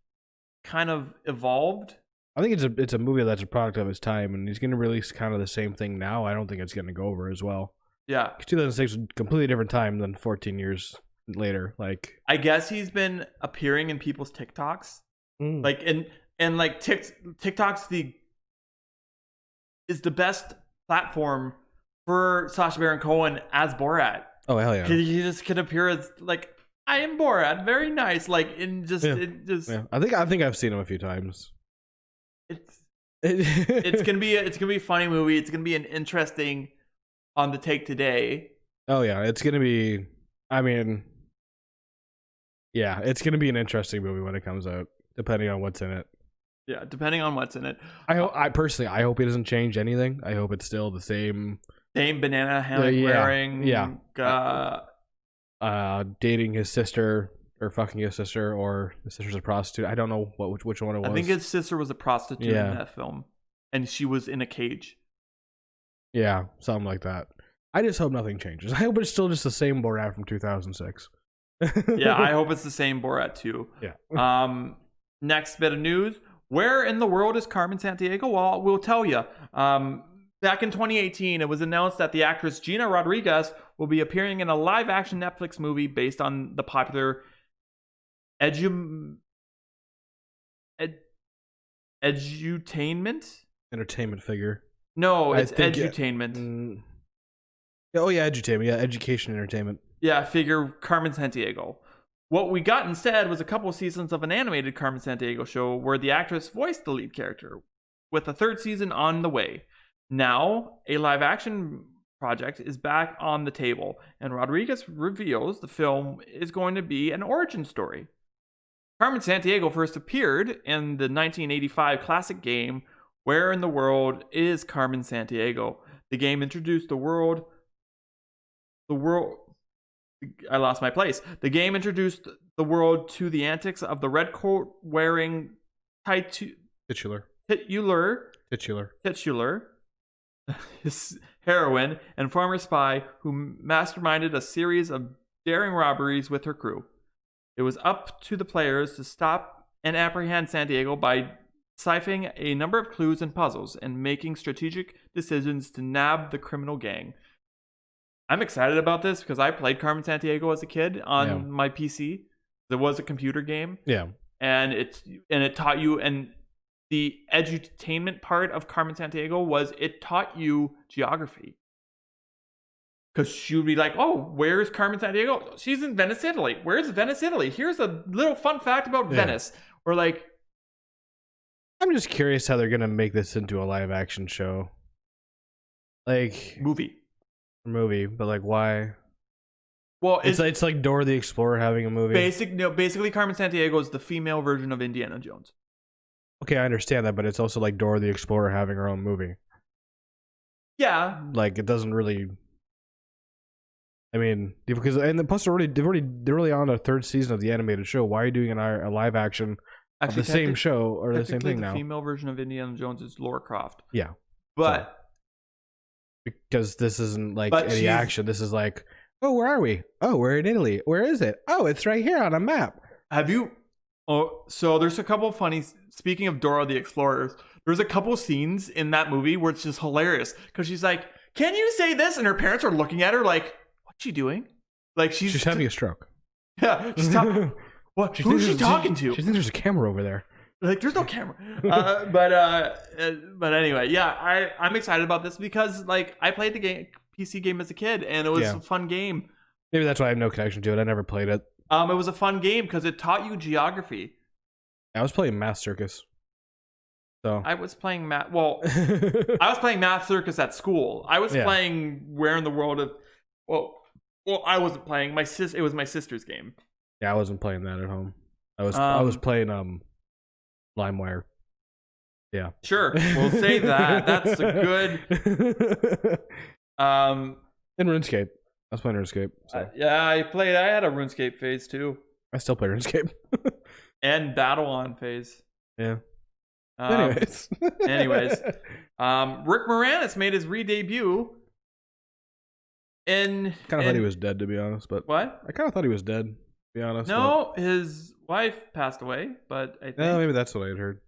[SPEAKER 1] kind of evolved.
[SPEAKER 2] I think it's a movie that's a product of its time, and he's going to release kind of the same thing now. I don't think it's going to go over as well.
[SPEAKER 1] Yeah,
[SPEAKER 2] 2006 was a completely different time than 14 years later. Like,
[SPEAKER 1] I guess he's been appearing in people's TikToks, like and like TikTok's is the best platform for Sacha Baron Cohen as Borat.
[SPEAKER 2] Oh hell yeah!
[SPEAKER 1] He just can appear as like, I am Borat, very nice. Like in just
[SPEAKER 2] Yeah. I think I've seen him a few times.
[SPEAKER 1] It's gonna be a funny movie. It's gonna be an interesting on the take today.
[SPEAKER 2] Oh yeah, it's gonna be. I mean, yeah, it's gonna be an interesting movie when it comes out, depending on what's in it.
[SPEAKER 1] Yeah, depending on what's in it.
[SPEAKER 2] I personally hope he doesn't change anything. I hope it's still the same
[SPEAKER 1] banana hammock wearing.
[SPEAKER 2] Yeah. Dating his sister. Or fucking his sister, or his sister's a prostitute. I don't know which one it was.
[SPEAKER 1] I think his sister was a prostitute in that film, and she was in a cage.
[SPEAKER 2] Yeah, something like that. I just hope nothing changes. I hope it's still just the same Borat from 2006.
[SPEAKER 1] Yeah, I hope it's the same Borat too.
[SPEAKER 2] Yeah.
[SPEAKER 1] Next bit of news: where in the world is Carmen Santiago? Well, we'll tell you. Back in 2018, it was announced that the actress Gina Rodriguez will be appearing in a live-action Netflix movie based on the popular edutainment?
[SPEAKER 2] Entertainment figure.
[SPEAKER 1] No, it's edutainment.
[SPEAKER 2] Oh yeah, edutainment. Yeah, education entertainment.
[SPEAKER 1] Yeah, figure Carmen Santiago. What we got instead was a couple of seasons of an animated Carmen Santiago show where the actress voiced the lead character, with a third season on the way. Now, a live-action project is back on the table, and Rodriguez reveals the film is going to be an origin story. Carmen Santiago first appeared in the 1985 classic game, Where in the World is Carmen Santiago? The game introduced the world. I lost my place. The game introduced the world to the antics of the red coat wearing titular his heroine and former spy who masterminded a series of daring robberies with her crew. It was up to the players to stop and apprehend Santiago by siphoning a number of clues and puzzles and making strategic decisions to nab the criminal gang. I'm excited about this because I played Carmen Santiago as a kid on my PC. There was a computer game.
[SPEAKER 2] Yeah.
[SPEAKER 1] And it taught you, and the edutainment part of Carmen Santiago was it taught you geography. Because she would be like, oh, where's Carmen Santiago? She's in Venice, Italy. Where's Venice, Italy? Here's a little fun fact about Venice. Or like...
[SPEAKER 2] I'm just curious how they're going to make this into a live action show. Like... Movie, but like why?
[SPEAKER 1] Well,
[SPEAKER 2] it's like Dora the Explorer having a movie.
[SPEAKER 1] Basically, Carmen Santiago is the female version of Indiana Jones.
[SPEAKER 2] Okay, I understand that, but it's also like Dora the Explorer having her own movie.
[SPEAKER 1] Yeah,
[SPEAKER 2] like it doesn't really. I mean, because plus they're already on a third season of the animated show. Why are you doing a live action of the same show or the same thing now?
[SPEAKER 1] The female version of Indiana Jones is Lara Croft.
[SPEAKER 2] Yeah,
[SPEAKER 1] but
[SPEAKER 2] because this isn't like
[SPEAKER 1] But
[SPEAKER 2] any
[SPEAKER 1] she's-
[SPEAKER 2] action. This is like, oh, where are we? Oh, we're in Italy. Where is it? Oh, it's right here on a map.
[SPEAKER 1] Have you? Oh, so there's a couple of funny. Speaking of Dora the Explorer, there's a couple scenes in that movie where it's just hilarious because she's like, "Can you say this?" And her parents are looking at her like, "What's she doing?" Like she's
[SPEAKER 2] having a stroke.
[SPEAKER 1] Yeah, she's talking. What? Who is she talking to?
[SPEAKER 2] She thinks there's a camera over there.
[SPEAKER 1] Like, there's no camera. But anyway, yeah, I'm excited about this because like I played the PC game as a kid and it was a fun game.
[SPEAKER 2] Maybe that's why I have no connection to it. I never played it.
[SPEAKER 1] It was a fun game because it taught you geography.
[SPEAKER 2] I was playing Math Circus. So
[SPEAKER 1] I was playing math. Well, I was playing Math Circus at school. I was playing Where in the World of. Well, I wasn't playing. It was my sister's game.
[SPEAKER 2] Yeah, I wasn't playing that at home. I was playing LimeWire. Yeah.
[SPEAKER 1] Sure, we'll say that. That's a good.
[SPEAKER 2] In RuneScape. I was playing RuneScape. So.
[SPEAKER 1] Yeah, I had a RuneScape phase too.
[SPEAKER 2] I still play RuneScape.
[SPEAKER 1] And Battle On phase.
[SPEAKER 2] Yeah.
[SPEAKER 1] Anyways, Rick Moranis made his re-debut. Kind
[SPEAKER 2] of thought he was dead, to be honest. But
[SPEAKER 1] what?
[SPEAKER 2] I kind of thought he was dead, to be honest.
[SPEAKER 1] No, his wife passed away, but I think
[SPEAKER 2] maybe that's what I had heard.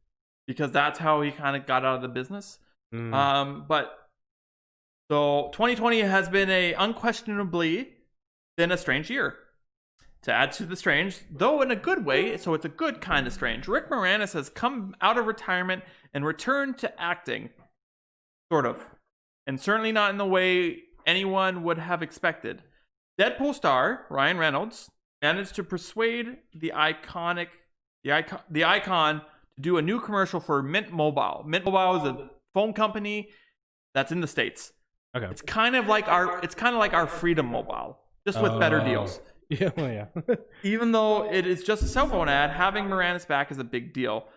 [SPEAKER 1] Because that's how he kind of got out of the business. But so 2020 has been unquestionably been a strange year. To add to the strange, though in a good way, so it's a good kind of strange, Rick Moranis has come out of retirement and returned to acting. Sort of. And certainly not in the way anyone would have expected. Deadpool star Ryan Reynolds managed to persuade the icon to do a new commercial for Mint Mobile. Mint Mobile is a phone company that's in the States.
[SPEAKER 2] Okay.
[SPEAKER 1] It's kind of like our Freedom Mobile, just with better deals.
[SPEAKER 2] Yeah, well, yeah.
[SPEAKER 1] Even though it is just a cell phone ad, having Moranis back is a big deal.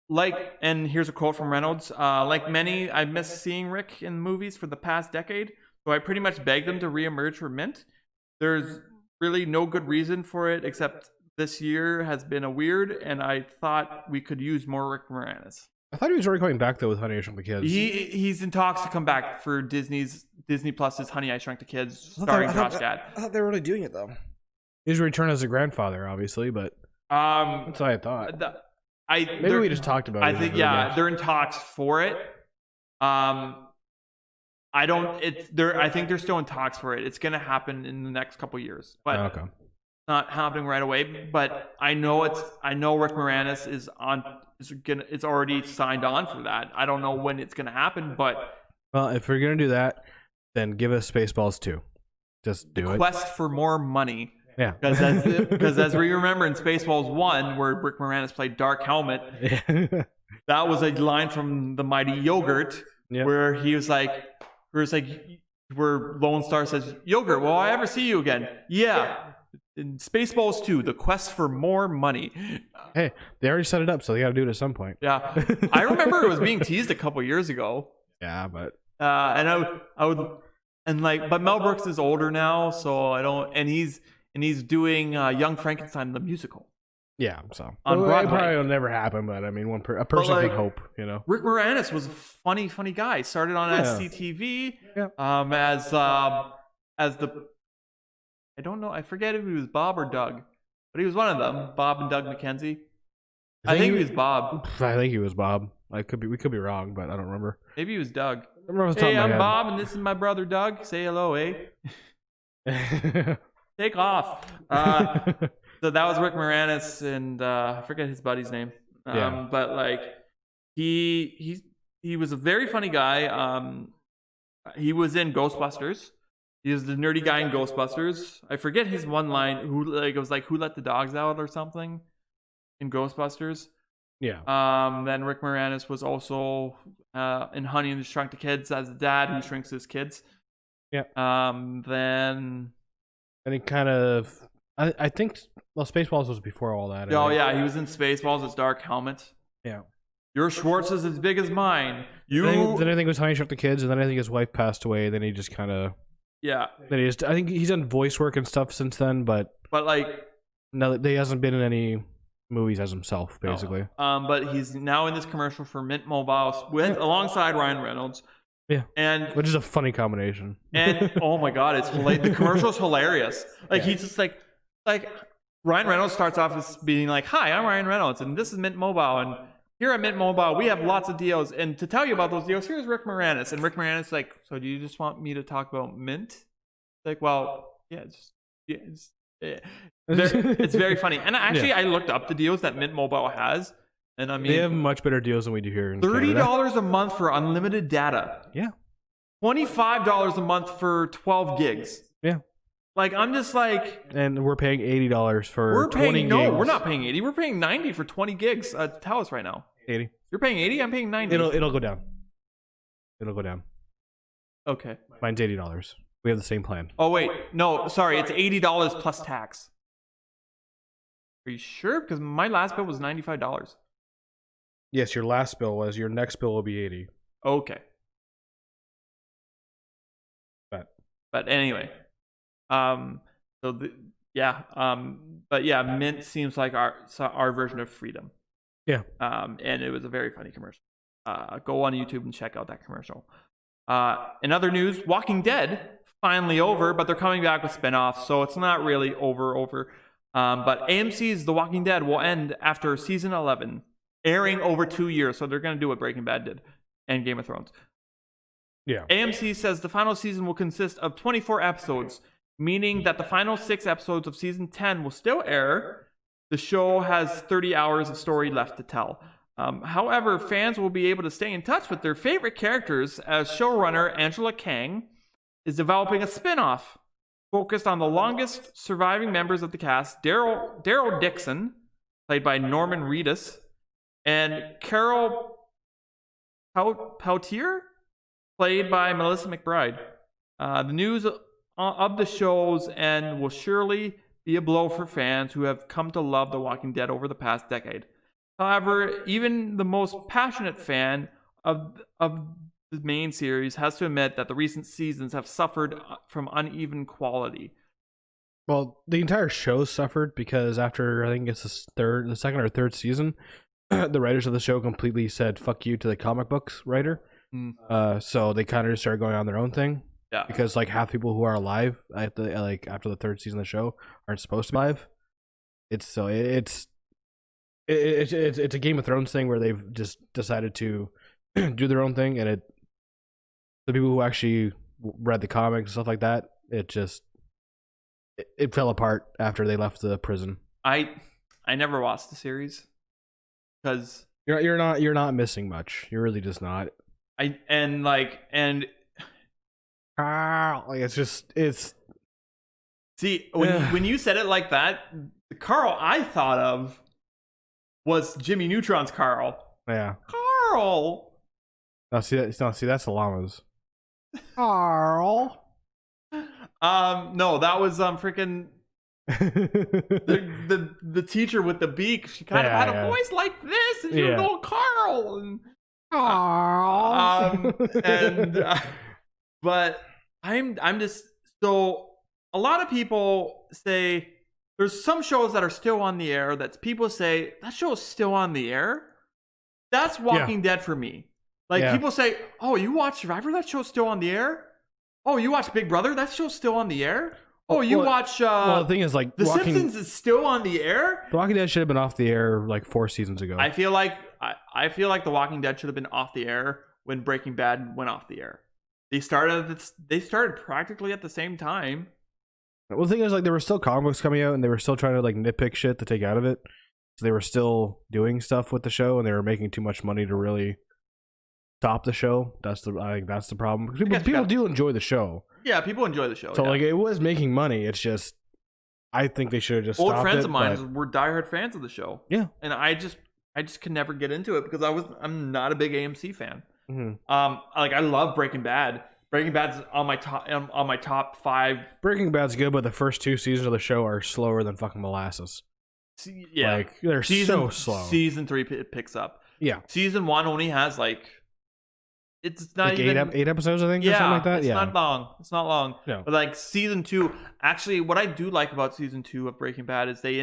[SPEAKER 1] And here's a quote from Reynolds. Like many, I miss seeing Rick in movies for the past decade, so I pretty much begged him to reemerge for Mint. There's really no good reason for it, except this year has been a weird, and I thought we could use more Rick Moranis.
[SPEAKER 2] I thought he was already coming back though with Honey I Shrunk the Kids.
[SPEAKER 1] He's in talks to come back for Disney Plus's Honey I Shrunk the Kids, starring Josh Gad.
[SPEAKER 2] I thought they were really doing it though. His return as a grandfather, obviously, but that's what I thought. Maybe we just talked about it.
[SPEAKER 1] I think they're in talks for it. I think they're still in talks for it. It's going to happen in the next couple years, but it's not happening right away. But I know Rick Moranis is already signed on for that. I don't know when it's going to happen, but
[SPEAKER 2] if we're going to do that, then give us Spaceballs 2. Just do it.
[SPEAKER 1] Quest for more money.
[SPEAKER 2] Yeah,
[SPEAKER 1] because as we remember in Spaceballs 1, where Rick Moranis played Dark Helmet, that was a line from The Mighty Yogurt, where he was like, where Lone Star says, "Yogurt, will I ever see you again?" Yeah. In Spaceballs 2, the quest for more money.
[SPEAKER 2] Hey, they already set it up, so they got to do it at some point.
[SPEAKER 1] Yeah, I remember it was being teased a couple years ago.
[SPEAKER 2] Yeah, but
[SPEAKER 1] but Mel Brooks is older now, so I don't, and he's doing Young Frankenstein the musical.
[SPEAKER 2] Yeah, so
[SPEAKER 1] on Broadway.
[SPEAKER 2] It probably will never happen, but I mean, a person can hope, you know.
[SPEAKER 1] Rick Moranis was a funny guy. Started on SCTV as the I don't know, I forget if he was Bob or Doug, but he was one of them. Bob and Doug McKenzie. I think he was Bob.
[SPEAKER 2] I think he was Bob. We could be wrong, but I don't remember.
[SPEAKER 1] Maybe he was Doug.
[SPEAKER 2] Hey,
[SPEAKER 1] I'm Bob, and this is my brother Doug. Say hello, eh? Take off. So that was Rick Moranis, and I forget his buddy's name. But like he was a very funny guy. He was in Ghostbusters. He was the nerdy guy in Ghostbusters. I forget his one line. Who let the dogs out or something in Ghostbusters.
[SPEAKER 2] Yeah.
[SPEAKER 1] Then Rick Moranis was also in Honey and Shrunk the Kids as a dad who shrinks his kids.
[SPEAKER 2] Yeah.
[SPEAKER 1] Then.
[SPEAKER 2] And he kind of, I think, Spaceballs was before all that.
[SPEAKER 1] Oh, yeah, he was in Spaceballs as Dark Helmet.
[SPEAKER 2] Yeah.
[SPEAKER 1] Your Schwartz is as big as mine.
[SPEAKER 2] Then I think it was Honey Shrunk the Kids, and then I think his wife passed away, then he just kind of...
[SPEAKER 1] Yeah.
[SPEAKER 2] I think he's done voice work and stuff since then, but
[SPEAKER 1] like...
[SPEAKER 2] No, he hasn't been in any movies as himself, basically.
[SPEAKER 1] No. But he's now in this commercial for Mint Mobile alongside Ryan Reynolds.
[SPEAKER 2] Yeah,
[SPEAKER 1] and
[SPEAKER 2] which is a funny combination.
[SPEAKER 1] And oh my god, it's the commercial's hilarious. Like he's just like Ryan Reynolds starts off as being like, "Hi, I'm Ryan Reynolds, and this is Mint Mobile, and here at Mint Mobile, we have lots of deals. And to tell you about those deals, here's Rick Moranis." And Rick Moranis is like, "So do you just want me to talk about Mint?" Like, well, yeah, it's very funny. And actually, I looked up the deals that Mint Mobile has, and I mean,
[SPEAKER 2] they have much better deals than we do here in
[SPEAKER 1] $30 a month for unlimited data.
[SPEAKER 2] Yeah.
[SPEAKER 1] $25 a month for 12 gigs.
[SPEAKER 2] Yeah.
[SPEAKER 1] Like, I'm just like...
[SPEAKER 2] And we're paying $80 for 20 gigs.
[SPEAKER 1] No, we're not paying 80. We're paying 90 for 20 gigs at Telus right now.
[SPEAKER 2] 80.
[SPEAKER 1] You're paying 80? I'm paying 90.
[SPEAKER 2] It'll go down. It'll go down.
[SPEAKER 1] Okay.
[SPEAKER 2] Mine's $80. We have the same plan.
[SPEAKER 1] Oh, wait. No, sorry. It's $80 plus tax. Are you sure? Because my last bill was $95.
[SPEAKER 2] Yes, your last bill was. Your next bill will be 80.
[SPEAKER 1] Okay. But anyway, but yeah, Mint seems like our version of freedom.
[SPEAKER 2] Yeah.
[SPEAKER 1] And it was a very funny commercial. Go on YouTube and check out that commercial. In other news, Walking Dead finally over, but they're coming back with spinoffs, so it's not really over. But AMC's The Walking Dead will end after season 11, airing over 2 years. So they're going to do what Breaking Bad did and Game of Thrones.
[SPEAKER 2] Yeah.
[SPEAKER 1] AMC says the final season will consist of 24 episodes, meaning that the final 6 episodes of season 10 will still air. The show has 30 hours of story left to tell. However, fans will be able to stay in touch with their favorite characters as showrunner Angela Kang is developing a spin-off focused on the longest surviving members of the cast, Daryl Dixon, played by Norman Reedus, and Carol Poutier, played by Melissa McBride. The news of the show's end will surely be a blow for fans who have come to love The Walking Dead over the past decade. However, even the most passionate fan of the main series has to admit that the recent seasons have suffered from uneven quality.
[SPEAKER 2] Well, the entire show suffered because after, I think it's the second or third season, the writers of the show completely said "fuck you" to the comic books writer. So they kind of just started going on their own thing. Yeah. Because like half people who are alive at the after the third season of the show aren't supposed to be alive. It's a Game of Thrones thing where they've just decided to do their own thing, and the people who actually read the comics and stuff like that, it fell apart after they left the prison.
[SPEAKER 1] I never watched the series because
[SPEAKER 2] you're not missing much. You're really just not.
[SPEAKER 1] See, when you said it like that, the Carl I thought of was Jimmy Neutron's Carl.
[SPEAKER 2] Yeah.
[SPEAKER 1] Carl.
[SPEAKER 2] No, see that's the llamas. Carl.
[SPEAKER 1] No, that was freaking the teacher with the beak. She kind of had a voice like this, and she would go Carl. And, but I'm just so a lot of people say there's some shows that are still on the air that people say that show is still on the air. That's Walking Dead for me. Like people say, "Oh, you watch Survivor? That show's still on the air." Oh, you watch Big Brother? That show's still on the air. Oh, you watch.
[SPEAKER 2] Well, the thing is, like,
[SPEAKER 1] The Simpsons is still on the air.
[SPEAKER 2] The Walking Dead should have been off the air like 4 seasons ago.
[SPEAKER 1] I feel like The Walking Dead should have been off the air when Breaking Bad went off the air. They started practically at the same time.
[SPEAKER 2] Well, the thing is, like, there were still comic books coming out, and they were still trying to like nitpick shit to take out of it. So they were still doing stuff with the show, and they were making too much money to really stop the show. I think that's the problem. People do enjoy the show.
[SPEAKER 1] Yeah, people enjoy the show.
[SPEAKER 2] So like, it was making money. It's just, I think they should have just
[SPEAKER 1] old
[SPEAKER 2] stopped
[SPEAKER 1] friends
[SPEAKER 2] it,
[SPEAKER 1] of mine were diehard fans of the show.
[SPEAKER 2] Yeah, and
[SPEAKER 1] I just could never get into it because I'm not a big AMC fan.
[SPEAKER 2] Mm-hmm.
[SPEAKER 1] I love Breaking Bad. Breaking Bad's on my top 5.
[SPEAKER 2] Breaking Bad's good, but the first 2 seasons of the show are slower than fucking molasses.
[SPEAKER 1] Yeah,
[SPEAKER 2] like they're so slow.
[SPEAKER 1] Season 3 picks up.
[SPEAKER 2] Yeah,
[SPEAKER 1] season 1 only has it's not
[SPEAKER 2] like
[SPEAKER 1] even
[SPEAKER 2] 8 episodes, I think, or something like that.
[SPEAKER 1] It's not long. It's not long.
[SPEAKER 2] No.
[SPEAKER 1] But like season 2, actually, what I do like about season 2 of Breaking Bad is they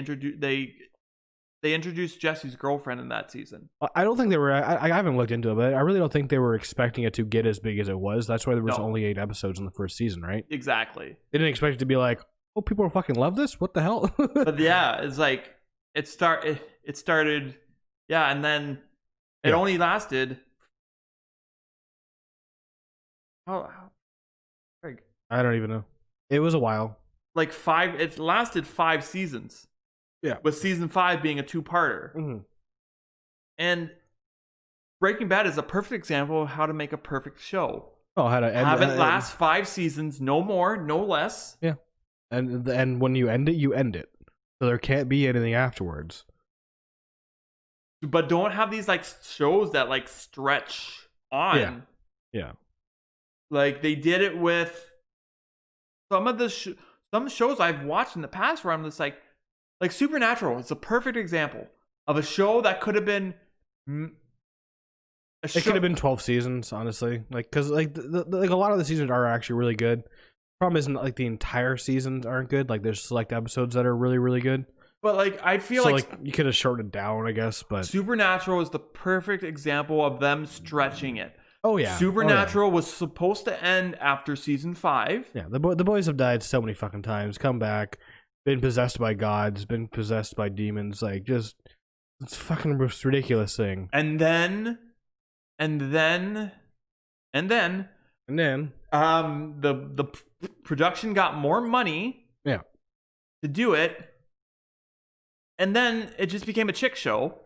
[SPEAKER 1] they introduced Jesse's girlfriend in that season.
[SPEAKER 2] I don't think they were. I haven't looked into it, but I really don't think they were expecting it to get as big as it was. That's why there was only 8 episodes in the first season, right?
[SPEAKER 1] Exactly.
[SPEAKER 2] They didn't expect it to be like, oh, people fucking love this. What the hell?
[SPEAKER 1] But yeah, it's like it started. Yeah, and then it only lasted. Oh,
[SPEAKER 2] I don't even know. It was a while.
[SPEAKER 1] Like 5. It lasted 5 seasons.
[SPEAKER 2] Yeah.
[SPEAKER 1] With season 5 being a 2-parter.
[SPEAKER 2] Mm-hmm.
[SPEAKER 1] And Breaking Bad is a perfect example of how to make a perfect show.
[SPEAKER 2] Oh, how to end,
[SPEAKER 1] have it last 5 seasons, no more, no less.
[SPEAKER 2] Yeah. And when you end it, you end it. So there can't be anything afterwards.
[SPEAKER 1] But don't have these like shows that like stretch on.
[SPEAKER 2] Yeah.
[SPEAKER 1] Like they did it with some of the some shows I've watched in the past where I'm just like Supernatural is a perfect example of a show that could have been
[SPEAKER 2] it could have been 12 seasons, honestly. Like, because like like a lot of the seasons are actually really good. Problem isn't like the entire seasons aren't good. Like there's select episodes that are really, really good.
[SPEAKER 1] But like I feel
[SPEAKER 2] like you could have shortened it down, I guess. But
[SPEAKER 1] Supernatural is the perfect example of them stretching it.
[SPEAKER 2] Oh yeah,
[SPEAKER 1] Supernatural was supposed to end after season 5.
[SPEAKER 2] Yeah, the boys have died so many fucking times. Come back, been possessed by gods, been possessed by demons. Like just it's fucking ridiculous thing.
[SPEAKER 1] And then the production got more money.
[SPEAKER 2] Yeah.
[SPEAKER 1] To do it. And then it just became a chick show.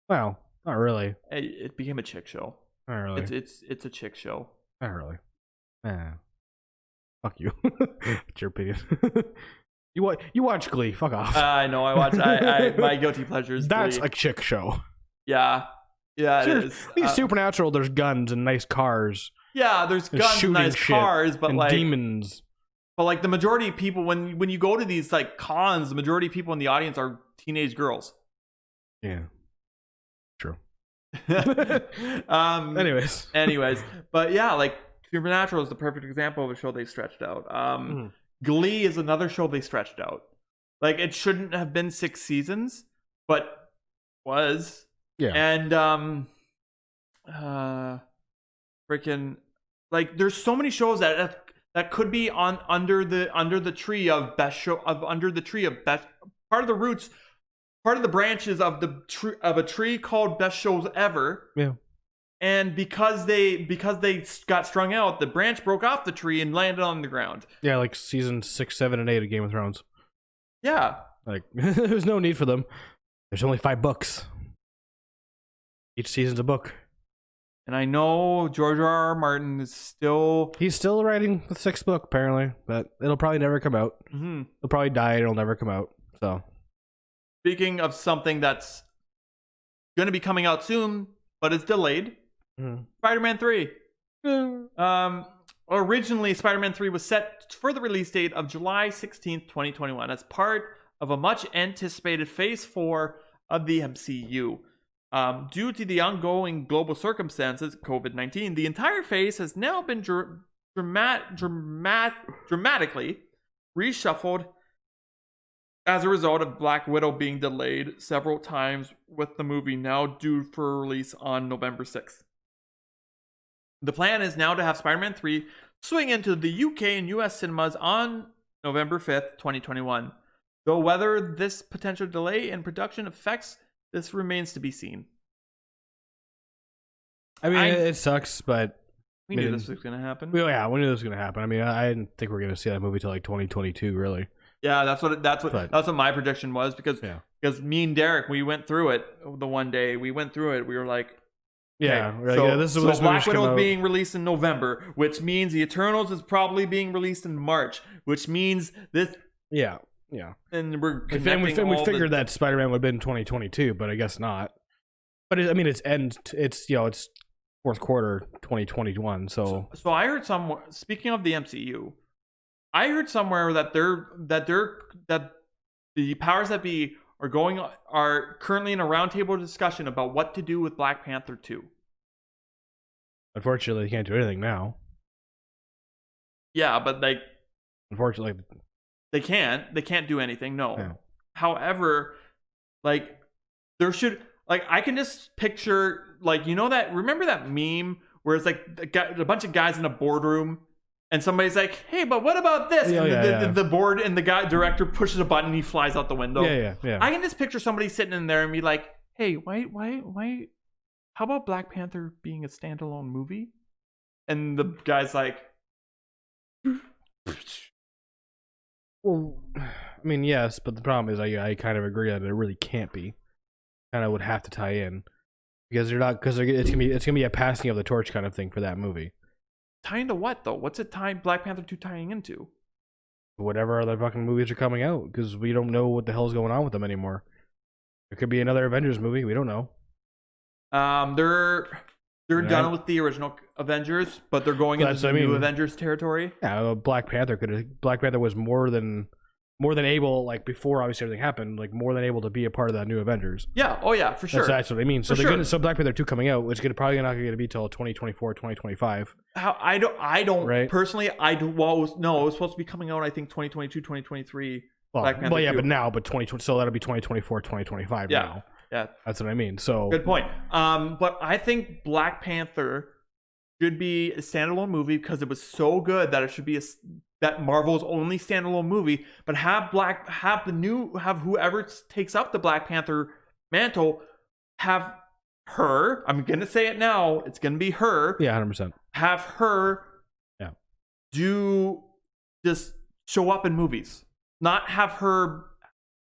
[SPEAKER 2] Well, not really.
[SPEAKER 1] It became a chick show.
[SPEAKER 2] Not really.
[SPEAKER 1] It's a chick show.
[SPEAKER 2] Not really. Fuck you. It's your opinion. You watch Glee. Fuck off.
[SPEAKER 1] I know. I watch. My guilty pleasure is
[SPEAKER 2] That's
[SPEAKER 1] Glee.
[SPEAKER 2] a chick show.
[SPEAKER 1] Yeah. Yeah, it is.
[SPEAKER 2] Supernatural, there's guns and nice cars.
[SPEAKER 1] Yeah, there's guns and nice cars, but
[SPEAKER 2] and
[SPEAKER 1] like
[SPEAKER 2] demons.
[SPEAKER 1] But like the majority of people, when you go to these like cons, the majority of people in the audience are teenage girls.
[SPEAKER 2] Yeah. True.
[SPEAKER 1] Anyways, but yeah, like Supernatural is the perfect example of a show they stretched out. Glee is another show they stretched out. Like it shouldn't have been 6 seasons, but was.
[SPEAKER 2] Yeah.
[SPEAKER 1] And freaking like there's so many shows that could be on under the tree of best show of best part of the roots, part of the branches of a tree called best shows ever.
[SPEAKER 2] Yeah.
[SPEAKER 1] And because they got strung out, the branch broke off the tree and landed on the ground.
[SPEAKER 2] Yeah, like season 6, 7, and 8 of Game of Thrones.
[SPEAKER 1] Yeah.
[SPEAKER 2] Like there's no need for them. There's only 5 books. Each season's a book.
[SPEAKER 1] And I know George R.R. Martin is still...
[SPEAKER 2] He's still writing the 6th book, apparently. But it'll probably never come out.
[SPEAKER 1] Mm-hmm.
[SPEAKER 2] He'll probably die and it'll never come out. So,
[SPEAKER 1] speaking of something that's going to be coming out soon, but it's delayed, Spider-Man 3. Originally, Spider-Man 3 was set for the release date of July 16th, 2021 as part of a much-anticipated Phase 4 of the MCU. Due to the ongoing global circumstances, COVID-19, the entire phase has now been dramatically reshuffled as a result of Black Widow being delayed several times, with the movie now due for release on November 6th. The plan is now to have Spider-Man 3 swing into the UK and US cinemas on November 5th, 2021. Though whether this potential delay in production affects this remains to be seen.
[SPEAKER 2] I mean, it sucks, but
[SPEAKER 1] we knew this was going to happen.
[SPEAKER 2] We knew this was going to happen. I mean, I didn't think we were going to see that movie till like 2022, really.
[SPEAKER 1] Yeah, that's what my prediction was because me and Derek, we went through it the one day. We went through it. We were like, this Black Widow is being released in November, which means the Eternals is probably being released in March, which means this.
[SPEAKER 2] Yeah.
[SPEAKER 1] And we
[SPEAKER 2] figured that Spider-Man would have been 2022, but I guess not. But it's fourth quarter 2021. So
[SPEAKER 1] I heard somewhere. Speaking of the MCU, I heard somewhere that the powers that be are currently in a roundtable discussion about what to do with Black Panther 2.
[SPEAKER 2] Unfortunately, they can't do anything now.
[SPEAKER 1] Yeah, but
[SPEAKER 2] unfortunately.
[SPEAKER 1] They can't do anything, no.
[SPEAKER 2] Yeah.
[SPEAKER 1] However, Like there should like I can just picture like remember that meme where it's like a bunch of guys in a boardroom and somebody's like, hey, but what about this? And the board and the guy director pushes a button and he flies out the window.
[SPEAKER 2] Yeah.
[SPEAKER 1] I can just picture somebody sitting in there and be like, hey, why how about Black Panther being a standalone movie? And the guy's like,
[SPEAKER 2] well, I mean, yes, but the problem is I kind of agree that it really can't be. Kind of would have to tie in because it's gonna be a passing of the torch kind of thing for that movie.
[SPEAKER 1] Tying to what though? What's it tying Black Panther 2 tying into?
[SPEAKER 2] Whatever other fucking movies are coming out, because we don't know what the hell's going on with them anymore. It could be another Avengers movie. We don't know.
[SPEAKER 1] They're done with the original Avengers, but they're going into the new Avengers territory.
[SPEAKER 2] Yeah, Black Panther was more than able, like before obviously everything happened, like more than able to be a part of that new Avengers.
[SPEAKER 1] Yeah, oh yeah, for sure.
[SPEAKER 2] That's what I mean. So so Black Panther 2 coming out, it's probably not going to be till 2024, 2025.
[SPEAKER 1] I don't
[SPEAKER 2] right?
[SPEAKER 1] Personally, it was supposed to be coming out I think 2022, 2023.
[SPEAKER 2] Well,
[SPEAKER 1] Black Panther 2.
[SPEAKER 2] but 2020, so that'll be 2024, 2025 now.
[SPEAKER 1] Yeah.
[SPEAKER 2] That's what I mean. So
[SPEAKER 1] good point. But I think Black Panther should be a standalone movie because it was so good that it should be that Marvel's only standalone movie. But have whoever takes up the Black Panther mantle have her. I'm gonna say it now. It's gonna be her.
[SPEAKER 2] Yeah, 100%.
[SPEAKER 1] Have her.
[SPEAKER 2] Yeah.
[SPEAKER 1] Just show up in movies. Not have her.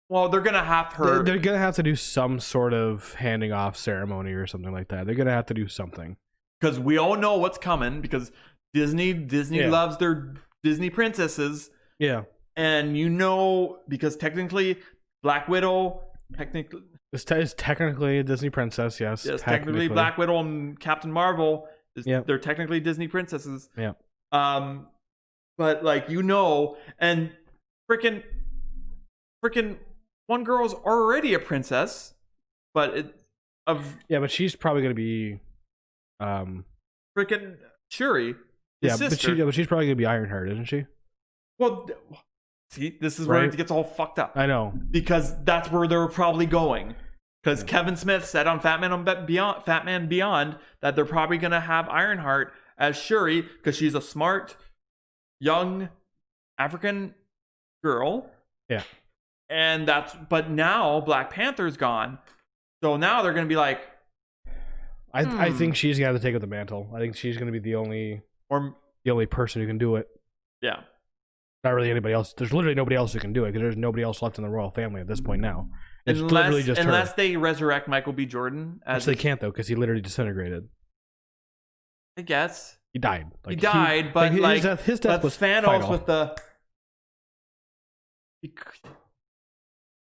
[SPEAKER 1] Well, they're gonna have her.
[SPEAKER 2] They're gonna have to do some sort of handing off ceremony or something like that. They're gonna have to do something
[SPEAKER 1] because we all know what's coming. Because Disney loves their Disney princesses.
[SPEAKER 2] Yeah,
[SPEAKER 1] and because technically Black Widow
[SPEAKER 2] is technically a Disney princess. Yes,
[SPEAKER 1] technically Black Widow and Captain Marvel. They're technically Disney princesses.
[SPEAKER 2] Yeah.
[SPEAKER 1] But and freaking one girl's already a princess, but
[SPEAKER 2] but she's probably gonna be
[SPEAKER 1] freaking Shuri.
[SPEAKER 2] But she's probably gonna be Ironheart, isn't she?
[SPEAKER 1] Well, see, this is where it gets all fucked up.
[SPEAKER 2] I know,
[SPEAKER 1] because that's where they're probably going. Because Kevin Smith said on Fat Man Beyond that they're probably gonna have Ironheart as Shuri because she's a smart, young African girl.
[SPEAKER 2] Yeah.
[SPEAKER 1] But now Black Panther's gone. So now they're going to be like,
[SPEAKER 2] I think she's got to take up the mantle. I think she's going to be the only person who can do it.
[SPEAKER 1] Yeah.
[SPEAKER 2] Not really anybody else. There's literally nobody else who can do it because there's nobody else left in the royal family at this point now. It's literally just
[SPEAKER 1] unless
[SPEAKER 2] her.
[SPEAKER 1] They resurrect Michael B. Jordan.
[SPEAKER 2] Which they can't though because he literally disintegrated.
[SPEAKER 1] I guess.
[SPEAKER 2] He died.
[SPEAKER 1] But his death was Thanos final. With the...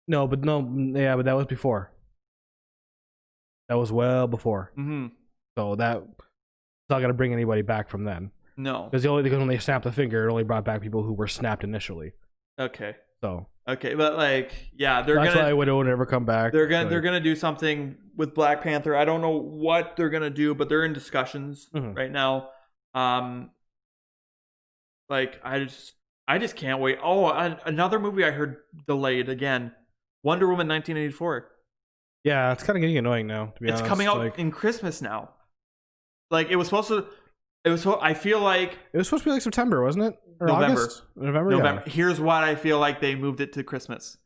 [SPEAKER 2] but that was before. That was well before.
[SPEAKER 1] Mm-hmm.
[SPEAKER 2] So that's not going to bring anybody back from then.
[SPEAKER 1] No.
[SPEAKER 2] Because when they snapped the finger, it only brought back people who were snapped initially.
[SPEAKER 1] Okay.
[SPEAKER 2] So.
[SPEAKER 1] Okay, but
[SPEAKER 2] that's why Widow would never come back.
[SPEAKER 1] They're gonna do something with Black Panther. I don't know what they're gonna do, but they're in discussions right now. I just can't wait. Oh, another movie I heard delayed again. Wonder Woman 1984.
[SPEAKER 2] Yeah, it's kind of getting annoying now, to be honest.
[SPEAKER 1] It's coming out in Christmas now. It was supposed to... I feel like...
[SPEAKER 2] It was supposed to be September, wasn't it? Or
[SPEAKER 1] November.
[SPEAKER 2] August? November.
[SPEAKER 1] Yeah. Here's what I feel like they moved it to Christmas.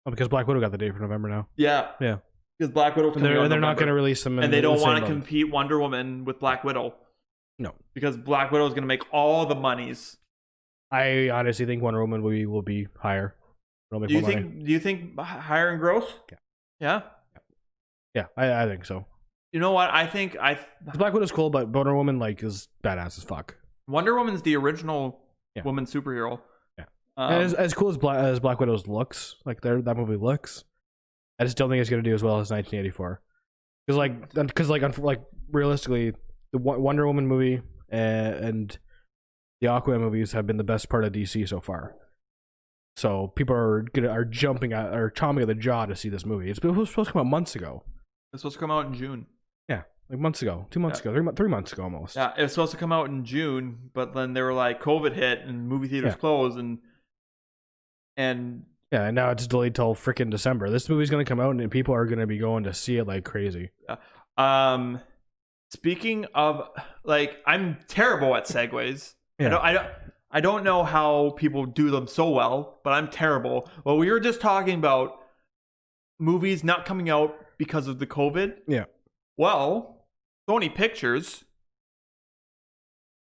[SPEAKER 2] Oh, because Black Widow got the date for November now.
[SPEAKER 1] Yeah.
[SPEAKER 2] Yeah.
[SPEAKER 1] Because Black Widow...
[SPEAKER 2] They're not going to release them
[SPEAKER 1] and they don't want to compete Wonder Woman with Black Widow.
[SPEAKER 2] No.
[SPEAKER 1] Because Black Widow is going to make all the monies.
[SPEAKER 2] I honestly think Wonder Woman will be higher.
[SPEAKER 1] Do you think higher in gross?
[SPEAKER 2] Yeah.
[SPEAKER 1] Yeah,
[SPEAKER 2] I think so.
[SPEAKER 1] You know what? I think
[SPEAKER 2] Black Widow's cool, but Wonder Woman is badass as fuck.
[SPEAKER 1] Wonder Woman's the original woman superhero.
[SPEAKER 2] Yeah. As cool as Black Widow's looks, that movie looks, I just don't think it's gonna do as well as 1984. Because realistically, the Wonder Woman movie and the Aquaman movies have been the best part of DC so far. So people are chomping at the jaw to see this movie. It was supposed to come out months ago.
[SPEAKER 1] It's supposed to come out in June.
[SPEAKER 2] Yeah, months ago, 2 months ago, 3 months ago almost.
[SPEAKER 1] Yeah, it was supposed to come out in June, but then they were like, COVID hit and movie theaters closed, and
[SPEAKER 2] Yeah, and now it's delayed till freaking December. This movie's gonna come out, and people are gonna be going to see it like crazy.
[SPEAKER 1] Yeah. Speaking of, like, I'm terrible at segues.
[SPEAKER 2] Yeah.
[SPEAKER 1] I don't know how people do them so well, but I'm terrible. Well, we were just talking about movies not coming out because of the COVID.
[SPEAKER 2] Yeah.
[SPEAKER 1] Well, Sony Pictures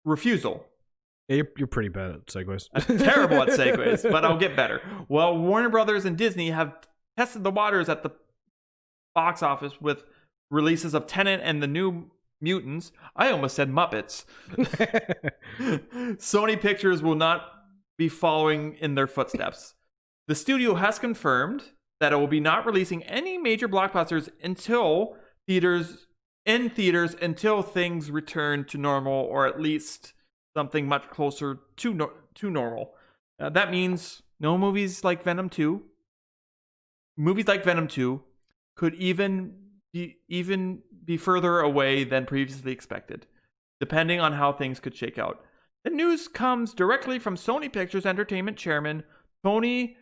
[SPEAKER 1] refusal.
[SPEAKER 2] Yeah, you're pretty bad at segues.
[SPEAKER 1] I'm terrible at segues, but I'll get better. Well, Warner Brothers and Disney have tested the waters at the box office with releases of Tenet and the New Mutants. I almost said Muppets. Sony Pictures will not be following in their footsteps. The studio has confirmed that it will be not releasing any major blockbusters until theaters until things return to normal, or at least something much closer to normal. That means no movies like Venom 2. Movies like Venom 2 could even be further away than previously expected, depending on how things could shake out. The news comes directly from Sony Pictures Entertainment chairman Tony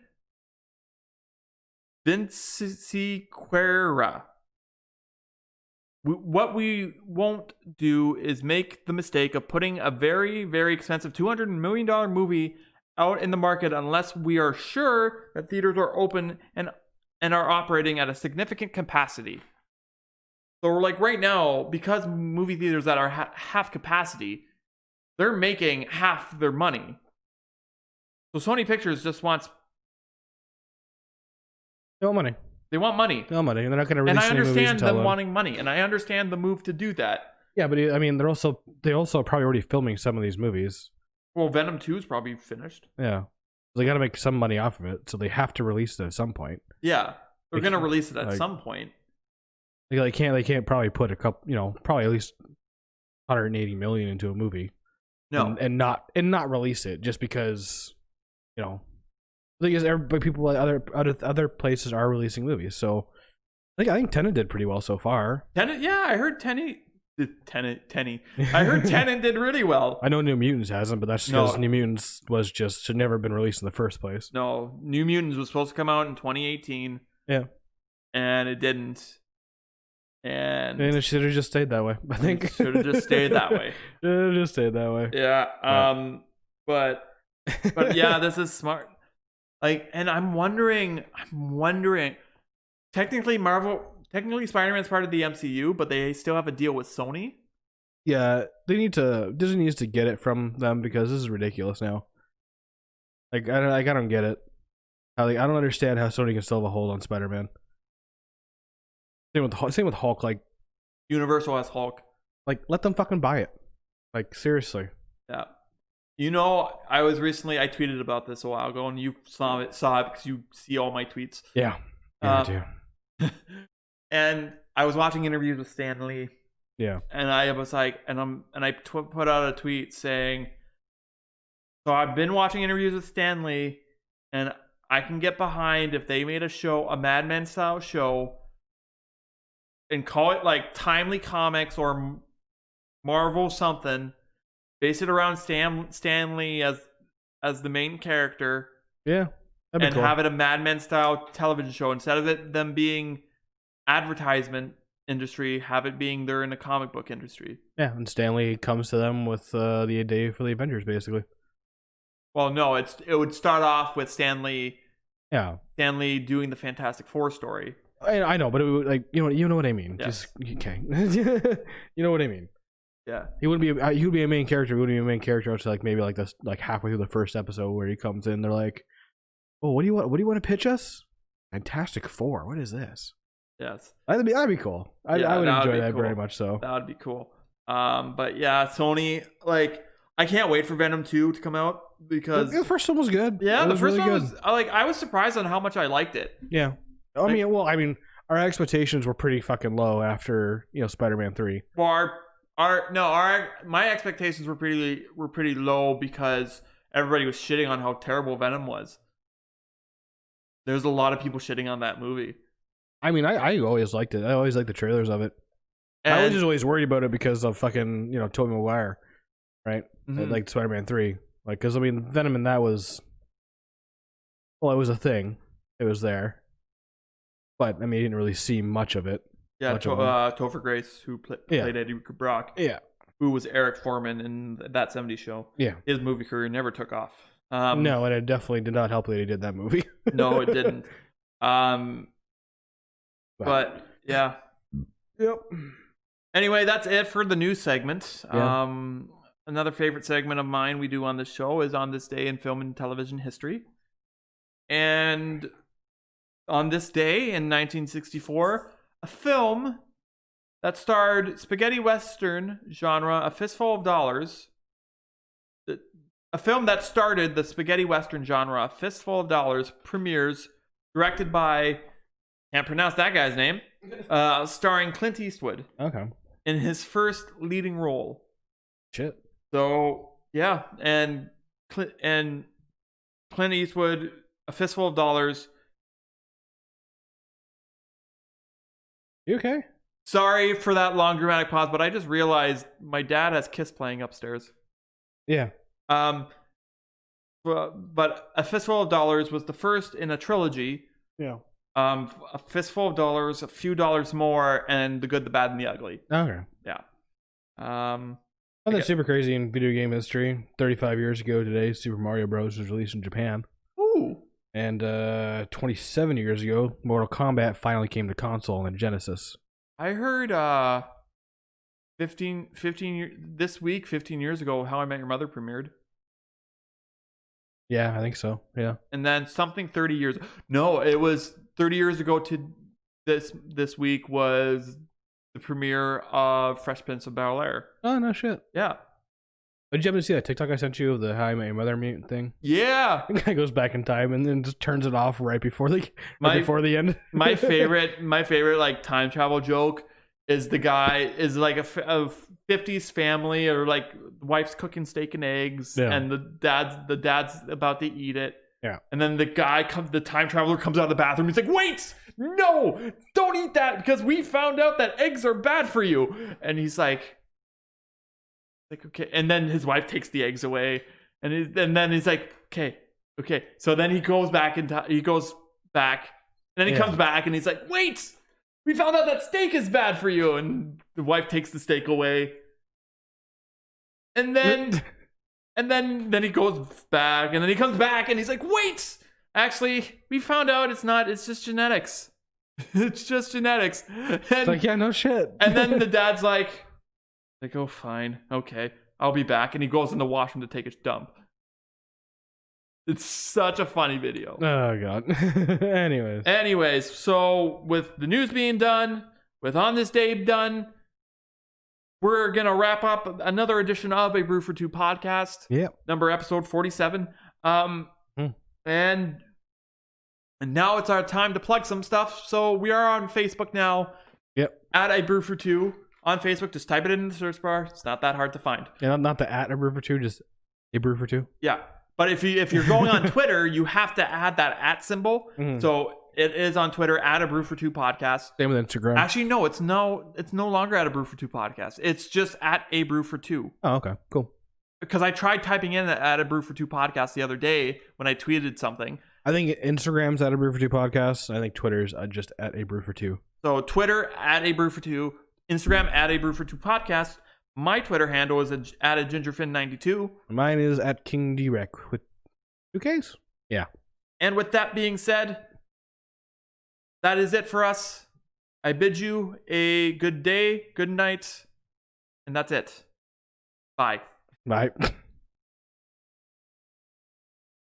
[SPEAKER 1] Vinciquerra. What we won't do is make the mistake of putting a very, very expensive $200 million movie out in the market unless we are sure that theaters are open and are operating at a significant capacity. So like right now, because movie theaters that are half capacity, they're making half their money. So Sony Pictures just wants...
[SPEAKER 2] They want money.
[SPEAKER 1] They want money.
[SPEAKER 2] They want money, and they're not going to release any movies. And I
[SPEAKER 1] understand them wanting money, and I understand the move to do that.
[SPEAKER 2] Yeah, but I mean, they also are probably already filming some of these movies.
[SPEAKER 1] Well, Venom 2 is probably finished.
[SPEAKER 2] Yeah. They got to make some money off of it, so they have to release it at some point.
[SPEAKER 1] Yeah. They're going to release it at some point.
[SPEAKER 2] They can't probably put a couple, probably at least 180 million into a movie.
[SPEAKER 1] No.
[SPEAKER 2] And not release it just because, because people other places are releasing movies. So I think Tenet did pretty well so far.
[SPEAKER 1] Tenet, yeah, I heard Tenet. I heard Tenet did really well.
[SPEAKER 2] I know New Mutants hasn't, but that's because New Mutants should never been released in the first place.
[SPEAKER 1] No, New Mutants was supposed to come out in 2018.
[SPEAKER 2] Yeah. And
[SPEAKER 1] it didn't. And
[SPEAKER 2] it should have just stayed that way. I think
[SPEAKER 1] it should have just stayed that way.
[SPEAKER 2] Should have just stayed that way.
[SPEAKER 1] Yeah. But yeah, this is smart. Like, and I'm wondering. Technically, Spider-Man's part of the MCU, but they still have a deal with Sony.
[SPEAKER 2] Yeah, Disney needs to get it from them because this is ridiculous now. Like, I don't get it. I don't understand how Sony can still have a hold on Spider-Man. Same with Hulk. Like,
[SPEAKER 1] Universal has Hulk.
[SPEAKER 2] Like, let them fucking buy it. Like, seriously.
[SPEAKER 1] Yeah. I tweeted about this a while ago, and you saw it because you see all my tweets.
[SPEAKER 2] Yeah. I do.
[SPEAKER 1] And I was watching interviews with Stan Lee.
[SPEAKER 2] Yeah.
[SPEAKER 1] And I was like, I put out a tweet saying, so I've been watching interviews with Stan Lee, and I can get behind if they made a Mad Men style show, and call it like Timely Comics or Marvel something, base it around Stan Lee as the main character.
[SPEAKER 2] Yeah.
[SPEAKER 1] And cool. Have it a Mad Men style television show. Instead of them being advertisement industry, have it being they're in the comic book industry.
[SPEAKER 2] Yeah, and Stan Lee comes to them with the idea for the Avengers, basically.
[SPEAKER 1] Well, no, it would start off with Stan Lee.
[SPEAKER 2] Yeah. Stan
[SPEAKER 1] Lee doing the Fantastic Four story.
[SPEAKER 2] I know, but it would, like, you know what I mean.
[SPEAKER 1] Yes.
[SPEAKER 2] Just okay. You know what I mean.
[SPEAKER 1] Yeah.
[SPEAKER 2] He would be a main character. He would be a main character until maybe this halfway through the first episode where he comes in. They're like, "Oh, what do you want to pitch us? Fantastic Four. What is this?" Yes. That'd be cool. I would enjoy that very much so.
[SPEAKER 1] That would be cool. But yeah, Sony, like, I can't wait for Venom 2 to come out because
[SPEAKER 2] the first one was good.
[SPEAKER 1] Yeah, the first one was like, I was surprised on how much I liked it.
[SPEAKER 2] Yeah. I mean, our expectations were pretty fucking low after, Spider-Man 3.
[SPEAKER 1] Well, my expectations were pretty low because everybody was shitting on how terrible Venom was. There's a lot of people shitting on that movie.
[SPEAKER 2] I mean, I always liked it. I always liked the trailers of it. I was just always worried about it because of fucking, Tobey Maguire, right?
[SPEAKER 1] Mm-hmm.
[SPEAKER 2] Like Spider-Man 3. Like, because, Venom in that was... Well, it was a thing. it was there. But I mean, you didn't really see much of it.
[SPEAKER 1] Yeah, Topher Grace, who played Eddie Brock.
[SPEAKER 2] Yeah.
[SPEAKER 1] Who was Eric Foreman in That 70s Show.
[SPEAKER 2] Yeah.
[SPEAKER 1] His movie career never took off.
[SPEAKER 2] No, and it definitely did not help that he did that movie.
[SPEAKER 1] No, it didn't. But yeah.
[SPEAKER 2] Yep.
[SPEAKER 1] Anyway, that's it for the news segment.
[SPEAKER 2] Yeah.
[SPEAKER 1] Another favorite segment of mine we do on this show is On This Day in Film and Television History. And on this day in 1964, a film that starred spaghetti western genre A Fistful of Dollars. A film that started the spaghetti western genre A Fistful of Dollars premieres, directed by, can't pronounce that guy's name, starring Clint Eastwood.
[SPEAKER 2] Okay.
[SPEAKER 1] In his first leading role.
[SPEAKER 2] Shit.
[SPEAKER 1] So, yeah, and Clint Eastwood, A Fistful of Dollars.
[SPEAKER 2] You okay?
[SPEAKER 1] Sorry for that long dramatic pause, but I just realized my dad has Kiss playing upstairs.
[SPEAKER 2] Yeah.
[SPEAKER 1] But A Fistful of Dollars was the first in a trilogy.
[SPEAKER 2] Yeah.
[SPEAKER 1] A Fistful of Dollars, A Few Dollars More, and The Good, the Bad, and the Ugly.
[SPEAKER 2] Okay.
[SPEAKER 1] Yeah.
[SPEAKER 2] Something super crazy in video game history. 35 years ago today, Super Mario Bros. Was released in Japan.
[SPEAKER 1] Ooh. And
[SPEAKER 2] 27 years ago, Mortal Kombat finally came to console and Genesis.
[SPEAKER 1] I heard 15 years ago, How I Met Your Mother premiered.
[SPEAKER 2] Yeah, I think so. Yeah.
[SPEAKER 1] And then something 30 years. No, it was 30 years ago to this week was the premiere of Fresh Prince of Bel-Air.
[SPEAKER 2] Oh, no shit.
[SPEAKER 1] Yeah.
[SPEAKER 2] Did you happen to see that TikTok I sent you of the How I Met Your Mother thing?
[SPEAKER 1] Yeah.
[SPEAKER 2] The guy goes back in time and then just turns it off right before the end.
[SPEAKER 1] my favorite like time travel joke is the guy is like a 50s family, or like wife's cooking steak and eggs, and the dad's about to eat it.
[SPEAKER 2] Yeah.
[SPEAKER 1] And then the time traveler comes out of the bathroom. He's like, "Wait, no, don't eat that because we found out that eggs are bad for you." And he's like, okay. And then his wife takes the eggs away, and then he's like, okay. So then he goes back and he goes back, and then he comes back, and he's like, "Wait, we found out that steak is bad for you." And the wife takes the steak away, and then he goes back, and then he comes back, and he's like, "Wait, actually, we found out it's not. It's just genetics. It's just genetics." And
[SPEAKER 2] it's like, yeah, no shit.
[SPEAKER 1] And then the dad's like, "Oh, fine, okay, I'll be back." And he goes in the washroom to take a dump. It's such a funny video.
[SPEAKER 2] Oh, God. Anyways,
[SPEAKER 1] so with the news being done, with On This Day done, we're going to wrap up another edition of A Brew For Two podcast.
[SPEAKER 2] Yep.
[SPEAKER 1] Episode 47. And now it's our time to plug some stuff. So we are on Facebook now.
[SPEAKER 2] Yep.
[SPEAKER 1] At A Brew For Two. On Facebook, just type it in the search bar. It's not that hard to find.
[SPEAKER 2] Yeah, not the at A Brew For Two, just A Brew For Two.
[SPEAKER 1] Yeah. But if you're going on Twitter, you have to add that at symbol. Mm-hmm. So it is on Twitter at A Brew For Two podcast.
[SPEAKER 2] Same with Instagram.
[SPEAKER 1] Actually, no, it's no longer at A Brew For Two podcast. It's just at A Brew For Two.
[SPEAKER 2] Oh, okay, cool.
[SPEAKER 1] Because I tried typing in at A Brew For Two podcast the other day when I tweeted something.
[SPEAKER 2] I think Instagram's at A Brew For Two podcast. I think Twitter's just at A Brew For Two.
[SPEAKER 1] So Twitter at A Brew For Two, Instagram at A Brew For Two podcast. My Twitter handle is at a gingerfin92.
[SPEAKER 2] Mine is at KingDrek with 2Ks. Yeah.
[SPEAKER 1] And with that being said, that is it for us. I bid you a good day, good night, and that's it. Bye.
[SPEAKER 2] Bye.